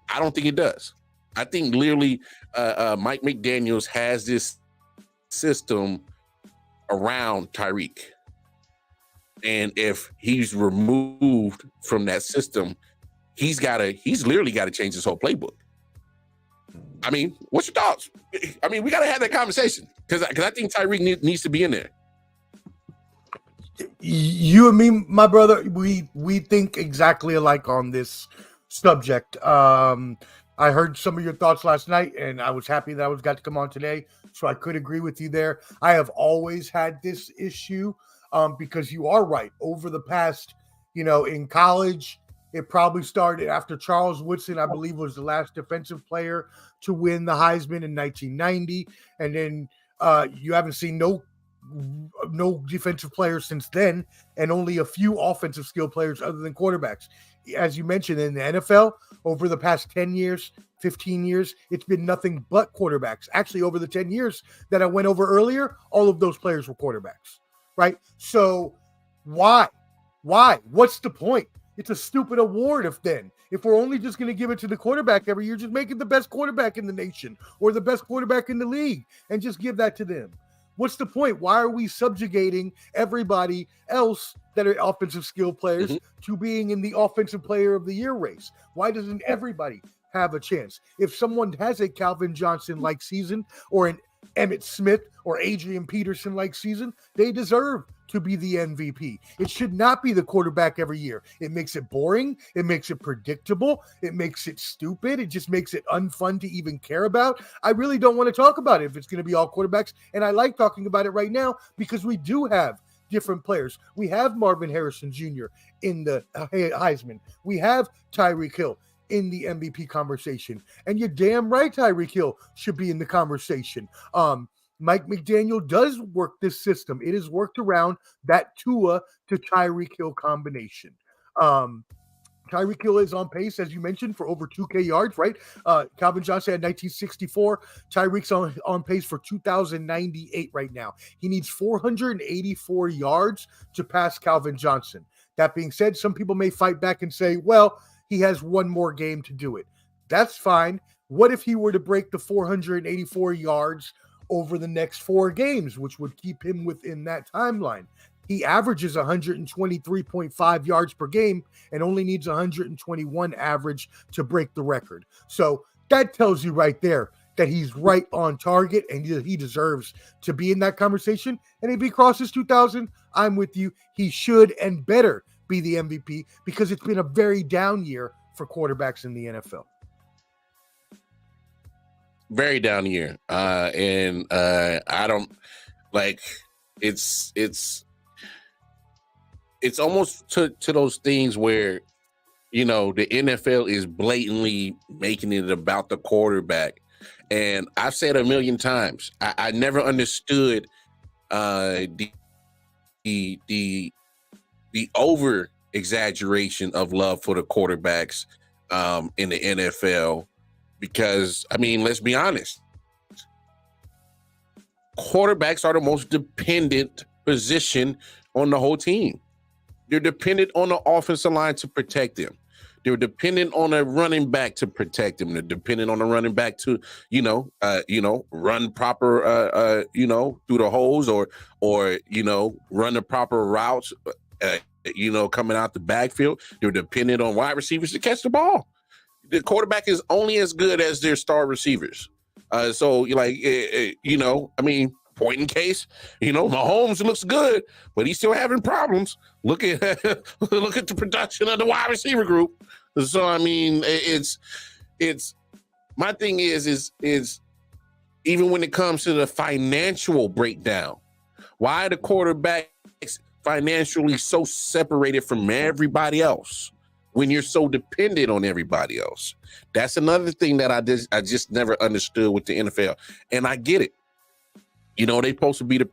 Speaker 4: I don't think it does. I think literally Mike McDaniels has this system around Tyreek. And if he's removed from that system, he's literally got to change his whole playbook. I mean, what's your thoughts? I mean, we got to have that conversation because I think Tyreek needs to be in there.
Speaker 5: You and me, my brother, we think exactly alike on this subject. I heard some of your thoughts last night, and I was happy that I got to come on today, so I could agree with you there. I have always had this issue because you are right. Over the past, in college, it probably started after Charles Woodson, I believe, was the last defensive player to win the Heisman in 1990. And then you haven't seen no defensive players since then, and only a few offensive skill players other than quarterbacks. As you mentioned, in the NFL, over the past 10 years, 15 years, it's been nothing but quarterbacks. Actually, over the 10 years that I went over earlier, all of those players were quarterbacks, right? So why? What's the point? It's a stupid award if we're only just going to give it to the quarterback every year, just make it the best quarterback in the nation or the best quarterback in the league and just give that to them. What's the point? Why are we subjugating everybody else that are offensive skill players to being in the offensive player of the year race? Why doesn't everybody have a chance? If someone has a Calvin Johnson-like season or an Emmitt Smith or Adrian Peterson-like season, they deserve to be the MVP. It should not be the quarterback every year. It makes it boring. It makes it predictable. It makes it stupid. It just makes it unfun to even care about. I really don't want to talk about it if it's going to be all quarterbacks, and I like talking about it right now because we do have different players. We have Marvin Harrison Jr. in the Heisman. We have Tyreek Hill in the MVP conversation. And you're damn right Tyreek Hill should be in the conversation. Mike McDaniel does work this system. It is worked around that Tua to Tyreek Hill combination. Tyreek Hill is on pace, as you mentioned, for over 2K yards, right? Calvin Johnson had 1964. Tyreek's on pace for 2,098 right now. He needs 484 yards to pass Calvin Johnson. That being said, some people may fight back and say, well, he has one more game to do it. That's fine. What if he were to break the 484 yards over the next 4 games, which would keep him within that timeline? He averages 123.5 yards per game and only needs 121 average to break the record. So that tells you right there that he's right on target and he deserves to be in that conversation. And if he crosses 2,000, I'm with you. He should and better be the MVP because it's been a very down year for quarterbacks in the NFL.
Speaker 4: Very down year. And I don't like it's almost to those things where, the NFL is blatantly making it about the quarterback. And I've said a million times, I never understood the over exaggeration of love for the quarterbacks in the NFL. Because, let's be honest. Quarterbacks are the most dependent position on the whole team. They're dependent on the offensive line to protect them. They're dependent on a running back to protect them. They're dependent on a running back to, run proper, through the holes or run the proper routes, coming out the backfield. They're dependent on wide receivers to catch the ball. The quarterback is only as good as their star receivers. Point in case, Mahomes looks good, but he's still having problems. Look at the production of the wide receiver group. So I mean, it's my thing is even when it comes to the financial breakdown, why are the quarterbacks financially so separated from everybody else when you're so dependent on everybody else? That's another thing that I just never understood with the NFL, and I get it. They're supposed to be the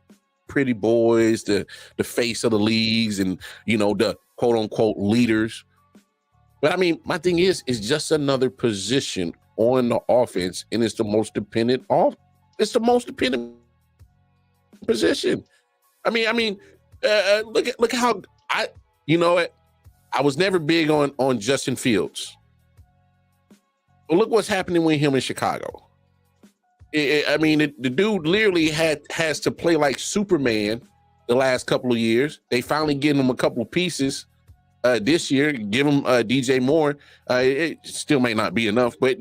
Speaker 4: pretty boys, the face of the leagues, and the quote unquote leaders. But I mean, my thing is just another position on the offense, and it's the most dependent position. Look how I was never big on Justin Fields. But look what's happening with him in Chicago. The dude literally has to play like Superman the last couple of years. They finally get him a couple of pieces this year. Give him DJ Moore. It still may not be enough, but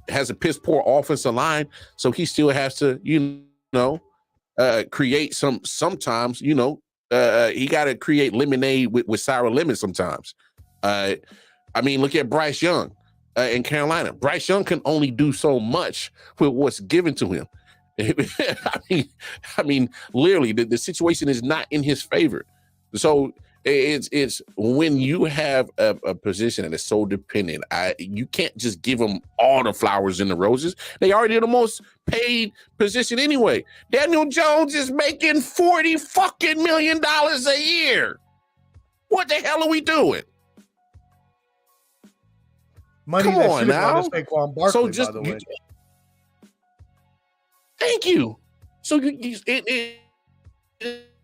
Speaker 4: has a piss poor offensive line, so he still has to create sometimes. He got to create lemonade with sour lemon sometimes. Look at Bryce Young. In Carolina, Bryce Young can only do so much with what's given to him. Literally, the situation is not in his favor. So it's when you have a position that is so dependent, you can't just give them all the flowers and the roses. They already the most paid position anyway. Daniel Jones is making $40 million a year. What the hell are we doing?
Speaker 5: Money
Speaker 4: Come
Speaker 5: that
Speaker 4: on
Speaker 5: should have
Speaker 4: now.
Speaker 5: gone to Saquon Barkley,
Speaker 4: So just
Speaker 5: by the way.
Speaker 4: Thank you. So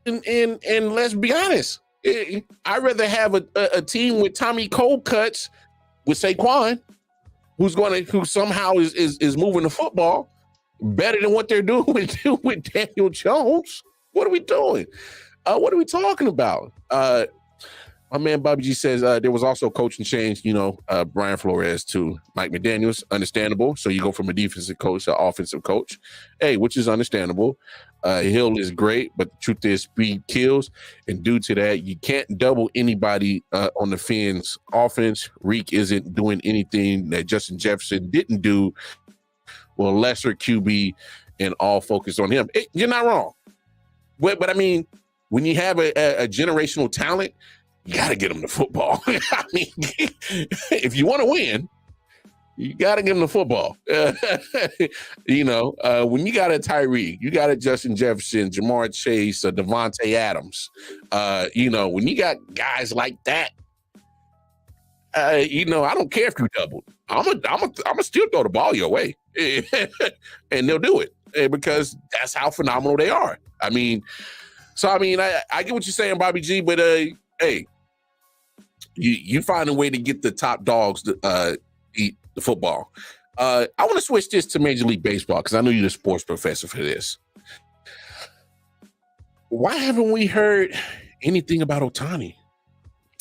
Speaker 4: and let's be honest, I'd rather have a team with Tommy Cold cuts with Saquon, who somehow is moving the football better than what they're doing with Daniel Jones. What are we doing? What are we talking about? My man Bobby G says there was also coaching change, Brian Flores to Mike McDaniels. Understandable. So you go from a defensive coach to offensive coach, which is understandable. Hill is great, but the truth is speed kills. And due to that, you can't double anybody on the Fins offense. Reek isn't doing anything that Justin Jefferson didn't do. Well, lesser QB and all focused on him. You're not wrong. But I mean, when you have a generational talent, you got to get them the football. If you want to win, you got to get them the football. When you got a Tyreek, you got a Justin Jefferson, Jamar Chase, Devontae Adams. When you got guys like that, I don't care if you double. I'm still throw the ball your way, and they'll do it because that's how phenomenal they are. I get what you're saying, Bobby G, but hey, you find a way to get the top dogs to eat the football. I want to switch this to Major League Baseball because I know you're the sports professor for this. Why haven't we heard anything about Ohtani?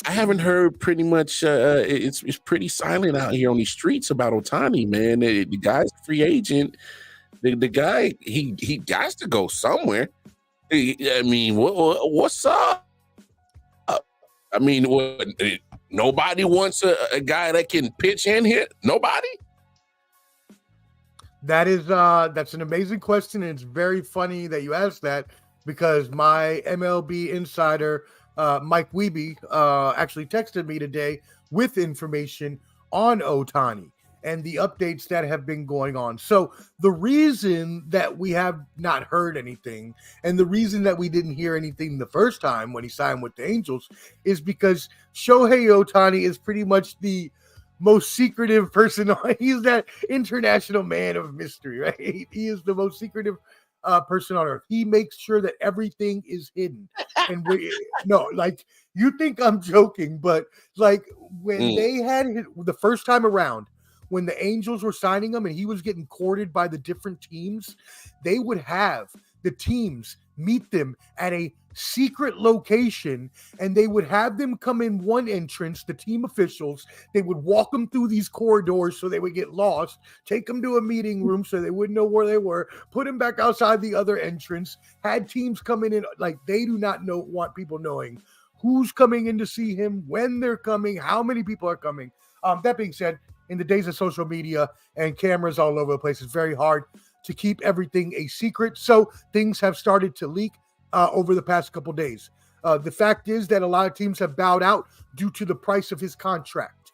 Speaker 4: I haven't heard pretty much. It's pretty silent out here on these streets about Ohtani, man. The guy's a free agent. The guy, he got to go somewhere. What's up? Nobody wants a guy that can pitch and hit? Nobody?
Speaker 5: That's an amazing question, and it's very funny that you asked that because my MLB insider, Mike Wiebe, actually texted me today with information on Ohtani and the updates that have been going on. So the reason that we have not heard anything and the reason that we didn't hear anything the first time when he signed with the Angels is because Shohei Ohtani is pretty much the most secretive person. He's that international man of mystery, right? He is the most secretive person on earth. He makes sure that everything is hidden. And you think I'm joking, but like when they had the first time around, when the Angels were signing him and he was getting courted by the different teams, they would have the teams meet them at a secret location, and they would have them come in one entrance, the team officials. They would walk them through these corridors so they would get lost, take them to a meeting room so they wouldn't know where they were, put them back outside the other entrance, had teams coming in. Like, they do not want people knowing who's coming in to see him, when they're coming, how many people are coming. That being said, in the days of social media and cameras all over the place, it's very hard to keep everything a secret. So things have started to leak over the past couple days. The fact is that a lot of teams have bowed out due to the price of his contract.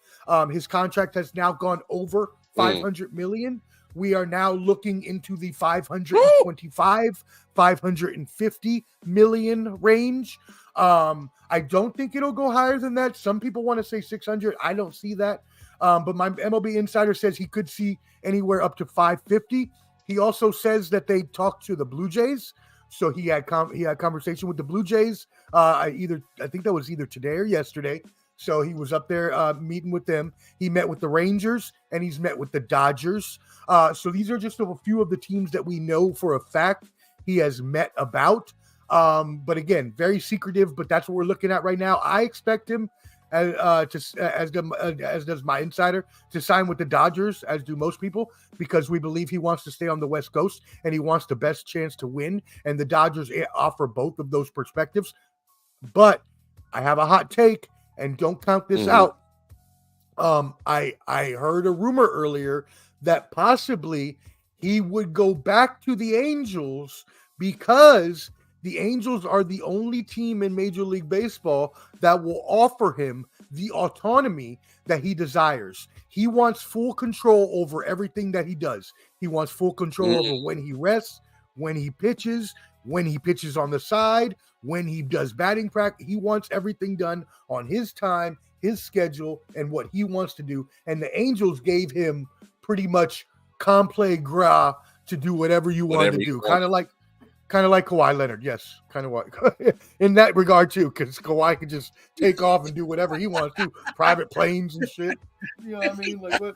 Speaker 5: His contract has now gone over $500 million. We are now looking into the 525, 550 million range. I don't think it'll go higher than that. Some people want to say 600. I don't see that. But my MLB insider says he could see anywhere up to 550. He also says that they talked to the Blue Jays. So he had conversation with the Blue Jays. I think that was either today or yesterday. So he was up there meeting with them. He met with the Rangers and he's met with the Dodgers. So these are just a few of the teams that we know for a fact he has met about. But again, very secretive, but that's what we're looking at right now. I expect him, as does my insider, to sign with the Dodgers, as do most people, because we believe he wants to stay on the West Coast and he wants the best chance to win. And the Dodgers offer both of those perspectives. But I have a hot take, and don't count this out. I heard a rumor earlier that possibly he would go back to the Angels because the Angels are the only team in Major League Baseball that will offer him the autonomy that he desires. He wants full control over everything that he does. He wants full control over when he rests, when he pitches on the side, when he does batting practice. He wants everything done on his time, his schedule, and what he wants to do. And the Angels gave him pretty much complet gras to do whatever you want to do. Kind of like Kawhi Leonard. Yes, kind of what in that regard too, because Kawhi can just take off and do whatever he wants to, private planes and shit. You know what I mean? Like, what?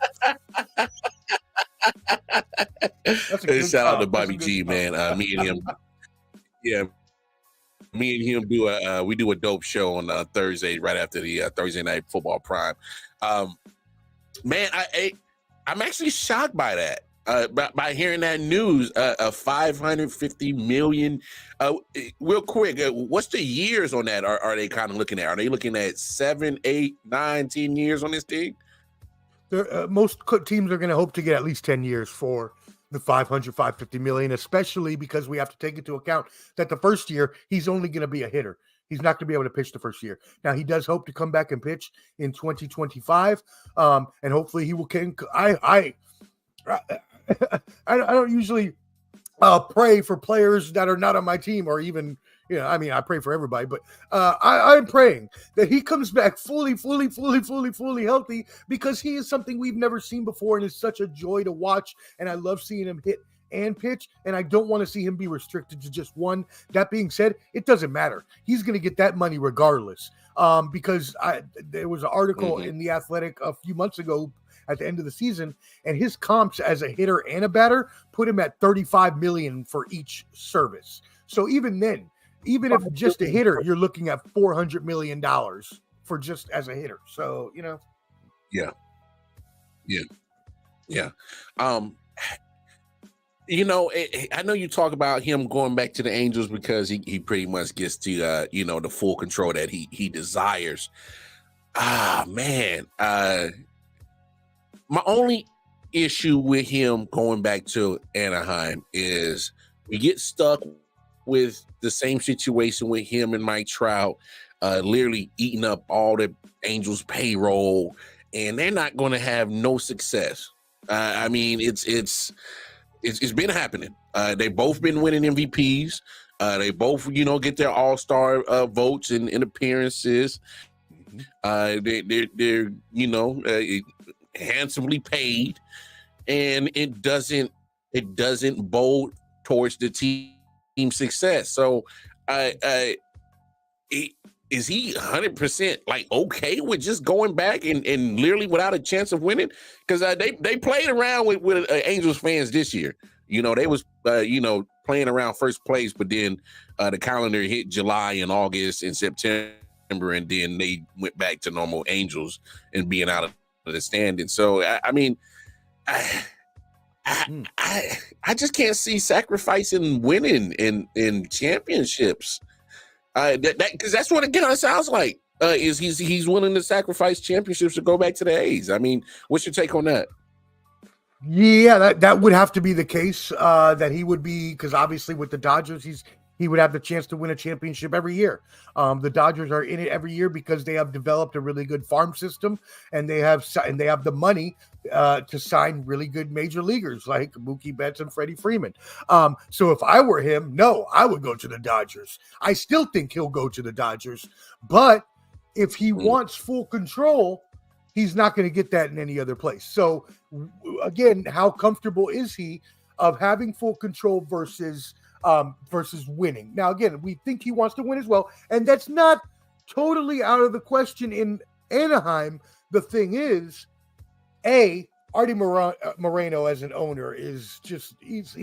Speaker 5: That's a good
Speaker 4: shout out to Bobby G, man. Me and him, me and him do a dope show on Thursday, right after the Thursday Night Football Prime. Man, I'm actually shocked by that. By hearing that news, 550 million. Real quick, what's the years on that? Are they kind of looking at? Are they looking at 7, 8, 9, 10 years on this thing?
Speaker 5: Most teams are going to hope to get at least 10 years for the 550 million, especially because we have to take into account that the first year he's only going to be a hitter. He's not going to be able to pitch the first year. Now, he does hope to come back and pitch in 2025, and hopefully he will. I don't usually pray for players that are not on my team, or even, I pray for everybody, but I'm praying that he comes back fully healthy, because he is something we've never seen before, and it's such a joy to watch. And I love seeing him hit and pitch, and I don't want to see him be restricted to just one. That being said, it doesn't matter. He's going to get that money regardless, because there was an article in The Athletic a few months ago at the end of the season, and his comps as a hitter and a batter put him at 35 million for each service. So even then, even if just a hitter, you're looking at $400 million for just as a hitter. So,
Speaker 4: Yeah. I know you talk about him going back to the Angels because he pretty much gets to the full control that he desires. Man. My only issue with him going back to Anaheim is we get stuck with the same situation with him and Mike Trout, literally eating up all the Angels payroll, and they're not going to have no success. It's been happening. They both been winning MVPs. They both, get their all-star votes and appearances. They're handsomely paid, and it doesn't bode towards the team success. So, is he 100% like okay with just going back and literally without a chance of winning? Because they played around with Angels fans this year. You know, they was playing around first place, but then the calendar hit July and August and September, and then they went back to normal Angels and being out of the standing. So I mean, I just can't see sacrificing winning in championships. Because that's what it sounds like. Is he's willing to sacrifice championships to go back to the A's? I mean, what's your take on that?
Speaker 5: Yeah, that would have to be the case. That he would be, because obviously with the Dodgers, he would have the chance to win a championship every year. The Dodgers are in it every year because they have developed a really good farm system, and they have the money to sign really good major leaguers like Mookie Betts and Freddie Freeman. So if I were him, no, I would go to the Dodgers. I still think he'll go to the Dodgers, but if he wants full control, he's not going to get that in any other place. So again, how comfortable is he of having full control versus winning? Now, again, we think he wants to win as well, and that's not totally out of the question in Anaheim. The thing is, Artie Moreno as an owner is just he's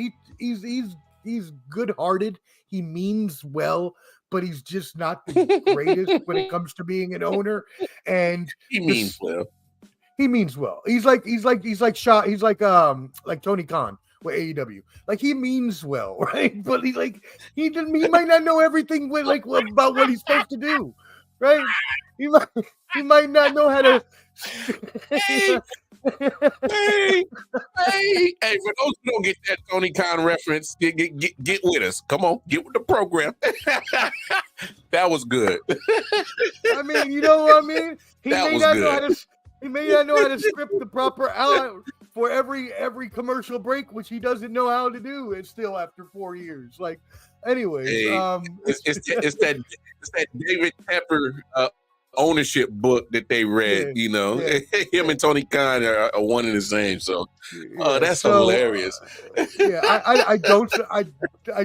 Speaker 5: good-hearted. He means well, but he's just not the greatest when it comes to being an owner. And
Speaker 4: he means well.
Speaker 5: He means well. He's like Tony Khan with AEW. Like, he means well, right? But he might not know everything about what he's supposed to do, right? He might not know how to.
Speaker 4: Hey, for those who don't get that Tony Khan reference, get with us. Come on, get with the program. That was good.
Speaker 5: I mean, you know what I mean? He may not know how to script the proper out for every commercial break, which he doesn't know how to do. And still after 4 years, like, anyways,
Speaker 4: it's that David Tepper ownership book that they read. Him and Tony Khan are one and the same. So that's hilarious.
Speaker 5: I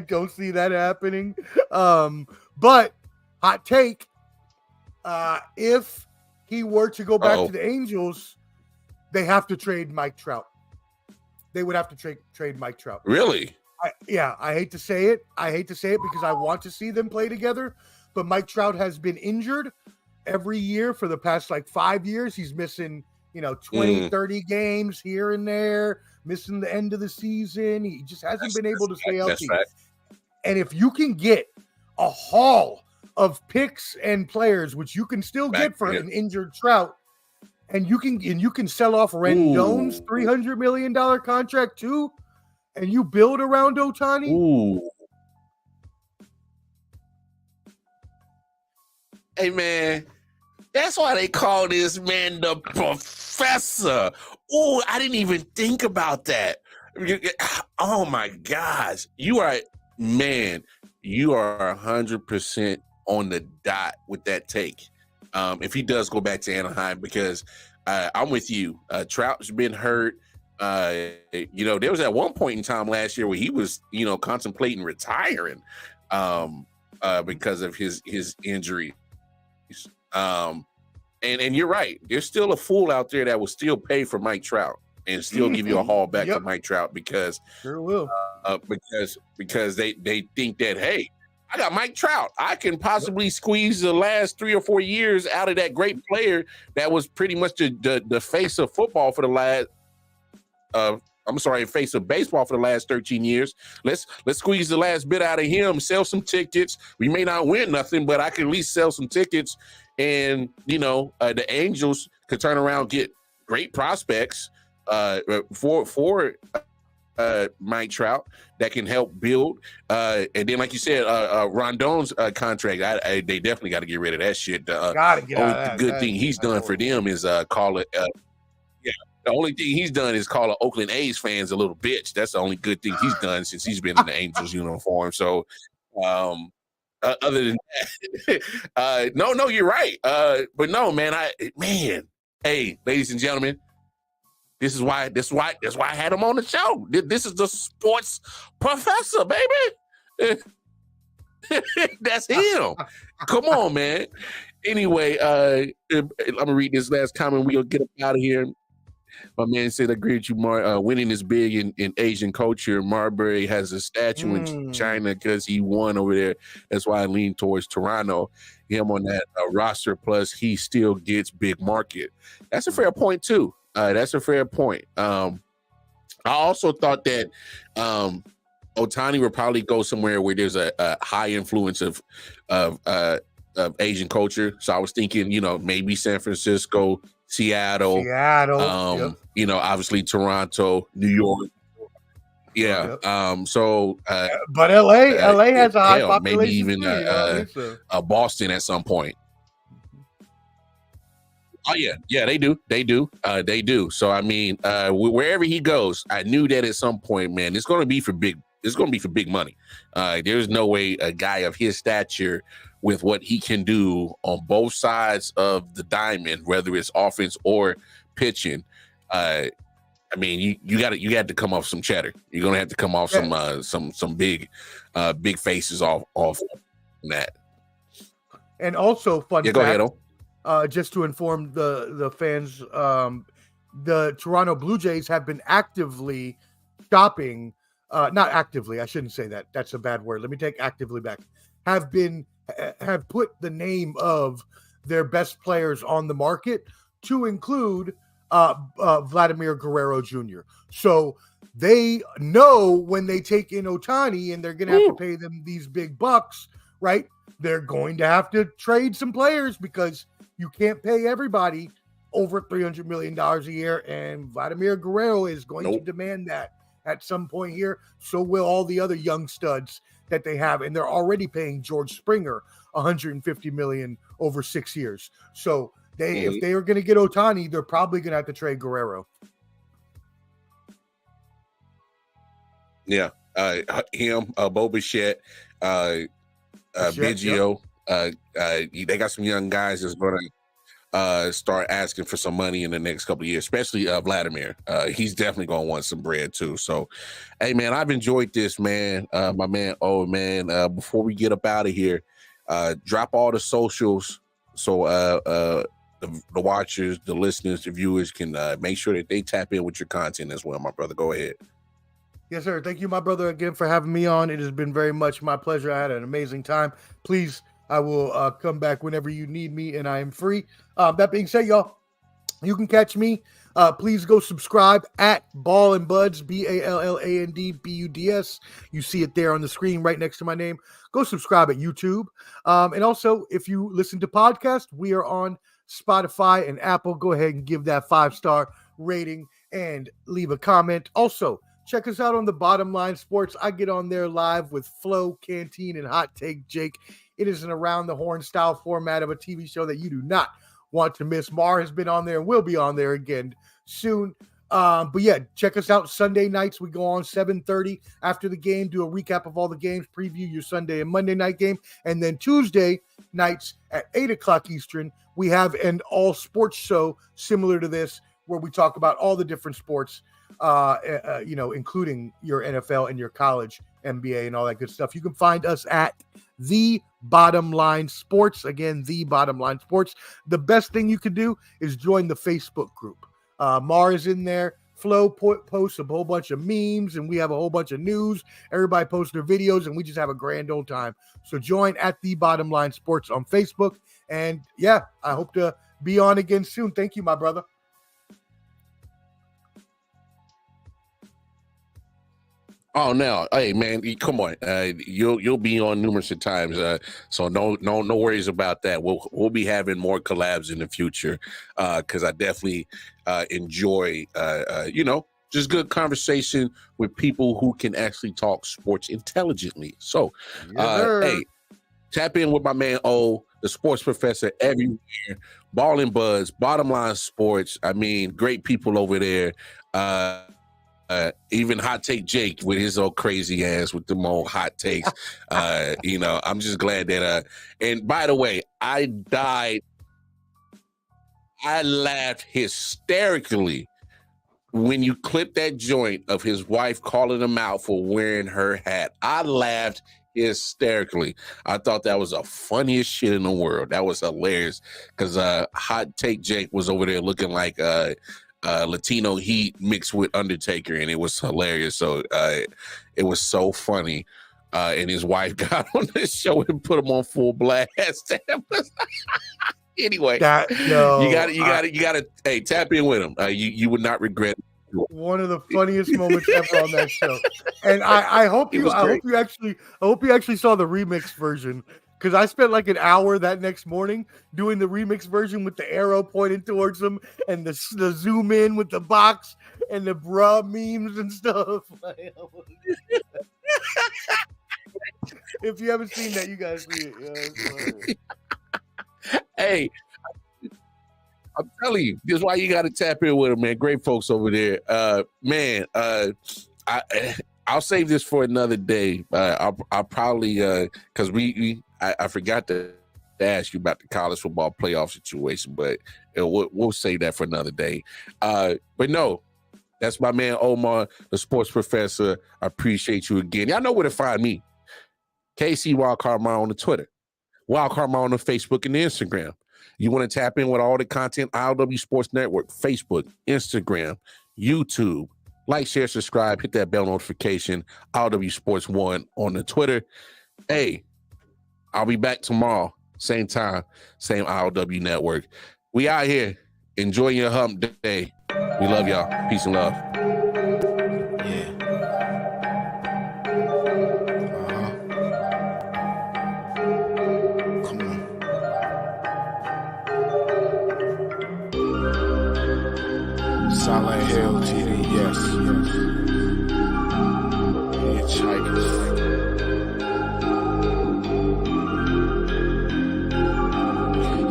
Speaker 5: don't see that happening. But hot take, if he were to go back to the Angels, they have to trade Mike Trout. They would have to trade Mike Trout.
Speaker 4: Really?
Speaker 5: I hate to say it. Because I want to see them play together. But Mike Trout has been injured every year for the past 5 years. He's missing, 20, 30 games here and there, missing the end of the season. He just hasn't been able to stay healthy. And if you can get a haul of picks and players, which you can still get for an injured Trout, and you can sell off Rendon's $300 million contract too, and you build around Ohtani.
Speaker 4: Ooh. Hey, man, that's why they call this man the professor. Oh, I didn't even think about that. Oh, my gosh. You are 100% on the dot with that take. If he does go back to Anaheim, because I'm with you. Trout's been hurt. There was at one point in time last year where he was, contemplating retiring because of his injury. And you're right. There's still a fool out there that will still pay for Mike Trout and still give you a haul back to Mike Trout because
Speaker 5: sure will.
Speaker 4: Because they think that, hey, I got Mike Trout. I can possibly squeeze the last 3 or 4 years out of that great player that was pretty much the face of football for the last face of baseball for the last 13 years. Let's squeeze the last bit out of him, sell some tickets. We may not win nothing, but I can at least sell some tickets. And, the Angels could turn around, get great prospects for Mike Trout that can help build. And then, like you said, Rondon's contract, they definitely got to get rid of that shit. The good thing he's done for them is call it the only thing he's done is call Oakland A's fans a little bitch. That's the only good thing he's done since he's been in the Angels uniform. So, other than that, no, you're right. But no, man, hey, ladies and gentlemen, This is why I had him on the show. This is the sports professor, baby. That's him. Come on, man. Anyway, I'm gonna read this last comment. We'll get up out of here. My man said, I agree with you, Mar. Winning is big in Asian culture. Marbury has a statue in China because he won over there. That's why I lean towards Toronto. Him on that roster, plus he still gets big market. That's a fair point, too. That's a fair point. I also thought that Ohtani would probably go somewhere where there's a high influence of Asian culture. So I was thinking, maybe San Francisco, Seattle,
Speaker 5: yep.
Speaker 4: Obviously Toronto, New York. Yeah.
Speaker 5: Yep. But LA has a high population.
Speaker 4: Maybe even Boston at some point. Oh yeah, they do. They do. So I mean, wherever he goes, I knew that at some point, man, it's going to be for big money. There's no way a guy of his stature, with what he can do on both sides of the diamond, whether it's offense or pitching, I mean, you got to come off some cheddar. You're gonna have to come off some big faces off that.
Speaker 5: And also, fun fact,
Speaker 4: go ahead,
Speaker 5: just to inform the fans, the Toronto Blue Jays have been actively shopping. Not actively, I shouldn't say that. That's a bad word. Let me take actively back. Have put the name of their best players on the market to include Vladimir Guerrero Jr. So they know when they take in Ohtani and they're going to have to pay them these big bucks, right? They're going to have to trade some players because you can't pay everybody over $300 million a year. And Vladimir Guerrero is going to demand that at some point here. So will all the other young studs that they have, and they're already paying George Springer $150 million over 6 years. So if they are going to get Ohtani, they're probably going to have to trade Guerrero.
Speaker 4: Yeah, him, Bo Bichette, Biggio. They got some young guys that's going to start asking for some money in the next couple of years, especially Vladimir. He's definitely going to want some bread too. So, hey, man, I've enjoyed this, man. My man, before we get up out of here, drop all the socials so the watchers, the listeners, the viewers can make sure that they tap in with your content as well, my brother. Go ahead.
Speaker 5: Yes, sir. Thank you, my brother, again for having me on. It has been very much my pleasure. I had an amazing time. Please, I will come back whenever you need me, and I am free. That being said, y'all, you can catch me. Please go subscribe at Ball and Buds, BALLANDBUDS. You see it there on the screen right next to my name. Go subscribe at YouTube. And also, if you listen to podcasts, we are on Spotify and Apple. Go ahead and give that 5-star rating and leave a comment. Also, check us out on the Bottom Line Sports. I get on there live with Flo, Canteen, and Hot Take Jake. It is an around the horn style format of a TV show that you do not want to miss. Mar has been on there and will be on there again soon. But yeah, check us out Sunday nights. We go on 7:30 after the game, do a recap of all the games, preview your Sunday and Monday night game. And then Tuesday nights at 8 o'clock Eastern, we have an all sports show similar to this where we talk about all the different sports, including your NFL and your college, NBA, and all that good stuff. You can find us at The Bottom Line Sports. Again, The Bottom Line Sports. The best thing you can do is join the Facebook group. Mar is in there. Flo posts a whole bunch of memes, and we have a whole bunch of news. Everybody posts their videos, and we just have a grand old time. So join at The Bottom Line Sports on Facebook. And yeah, I hope to be on again soon. Thank you, my brother.
Speaker 4: Oh, no, hey man, come on. You'll be on numerous of times. So no worries about that. We'll be having more collabs in the future. Because I definitely enjoy just good conversation with people who can actually talk sports intelligently. So hey, tap in with my man O, the sports professor everywhere. Ball and Buzz, Bottom Line Sports. I mean, great people over there. Even Hot Take Jake with his old crazy ass with them old hot takes. I'm just glad that and by the way, I laughed hysterically when you clip that joint of his wife calling him out for wearing her hat, I laughed hysterically. I thought that was the funniest shit in the world. That was hilarious because Hot Take Jake was over there looking like Latino Heat mixed with Undertaker, and it was hilarious. So it was so funny. And his wife got on the show and put him on full blast. Anyway, you gotta hey, tap in with him. You would not regret it.
Speaker 5: One of the funniest moments ever on that show. And I hope you actually saw the remix version, because I spent like an hour that next morning doing the remix version with the arrow pointed towards them and the zoom in with the box and the bruh memes and stuff. If you haven't seen that, you gotta see it.
Speaker 4: Hey, I'm telling you, this is why you got to tap in with them, man. Great folks over there. I'll save this for another day. I'll probably because I forgot to ask you about the college football playoff situation, but we'll save that for another day. But no, that's my man Omar, the sports professor. I appreciate you again. Y'all know where to find me. KC Wildcard Mar on the Twitter, Wildcard Mar on the Facebook and the Instagram. You want to tap in with all the content, I.O.W Sports Network, Facebook, Instagram, YouTube. Like, share, subscribe, hit that bell notification, I.O.W Sports 1 on the Twitter. Hey, I'll be back tomorrow, same time, same I.O.W network. We out here. Enjoy your hump day. We love y'all. Peace and love.
Speaker 1: Silent Hill, TDS. Hitchhikers.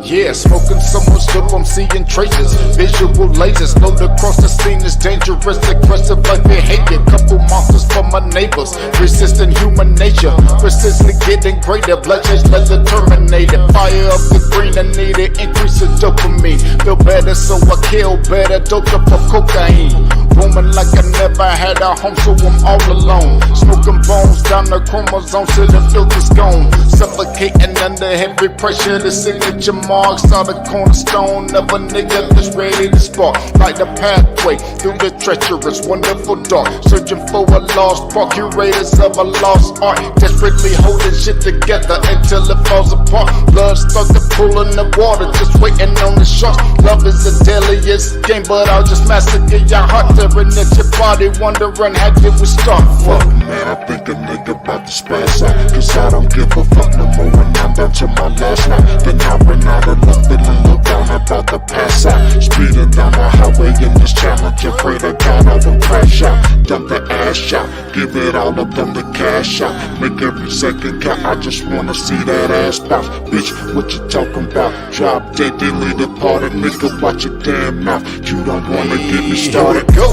Speaker 2: Yeah, smoking so much dope, I'm seeing traces. Visual lasers, load across the scene is dangerous, aggressive like behavior. Couple monsters for my neighbors, resisting human nature. Persistently getting greater, bloodshed like the Terminator. Fire up the green, I need it, increase the dopamine. Feel better, so I kill better, doped up for cocaine. Roaming like I never had a home, so I'm all alone. Smoking bones down the chromosome till the filter's gone. Suffocating under heavy pressure, the signature marks are the cornerstone of a nigga that's ready to spark. Like the pathway through the treacherous, wonderful dark. Searching for a lost part, curators of a lost art. Desperately holding shit together until it falls apart. Blood started pulling the water, just waiting on the sharks. Love is the deadliest game, but I'll just massacre your heart. Tearing at your body, wondering how did we start?
Speaker 3: Fuck man, I think a nigga about to spaz out, cause I don't give a fuck no more when I'm down to my last night. Then I ran out of luck, feeling look down, about to pass out. Speeding down the highway in this challenge, afraid to God I will crash out. Dump the ash out, give it all up, dump the cash out. Make every second count, I just wanna see that ass bounce. Bitch, what you talking about? Drop dead, delete the party, nigga, watch your damn mouth. You don't wanna get me started.
Speaker 2: Go.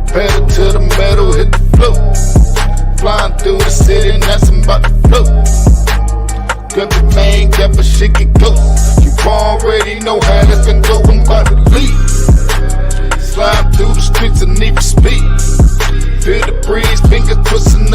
Speaker 2: Pedal to the metal, hit the floor. Flying through the city, and that's about to float. Grab the main, grab a shit get go. You already know how this can go, I'm about to leave. Slide through the streets and need for speed. Feel the breeze, finger twisting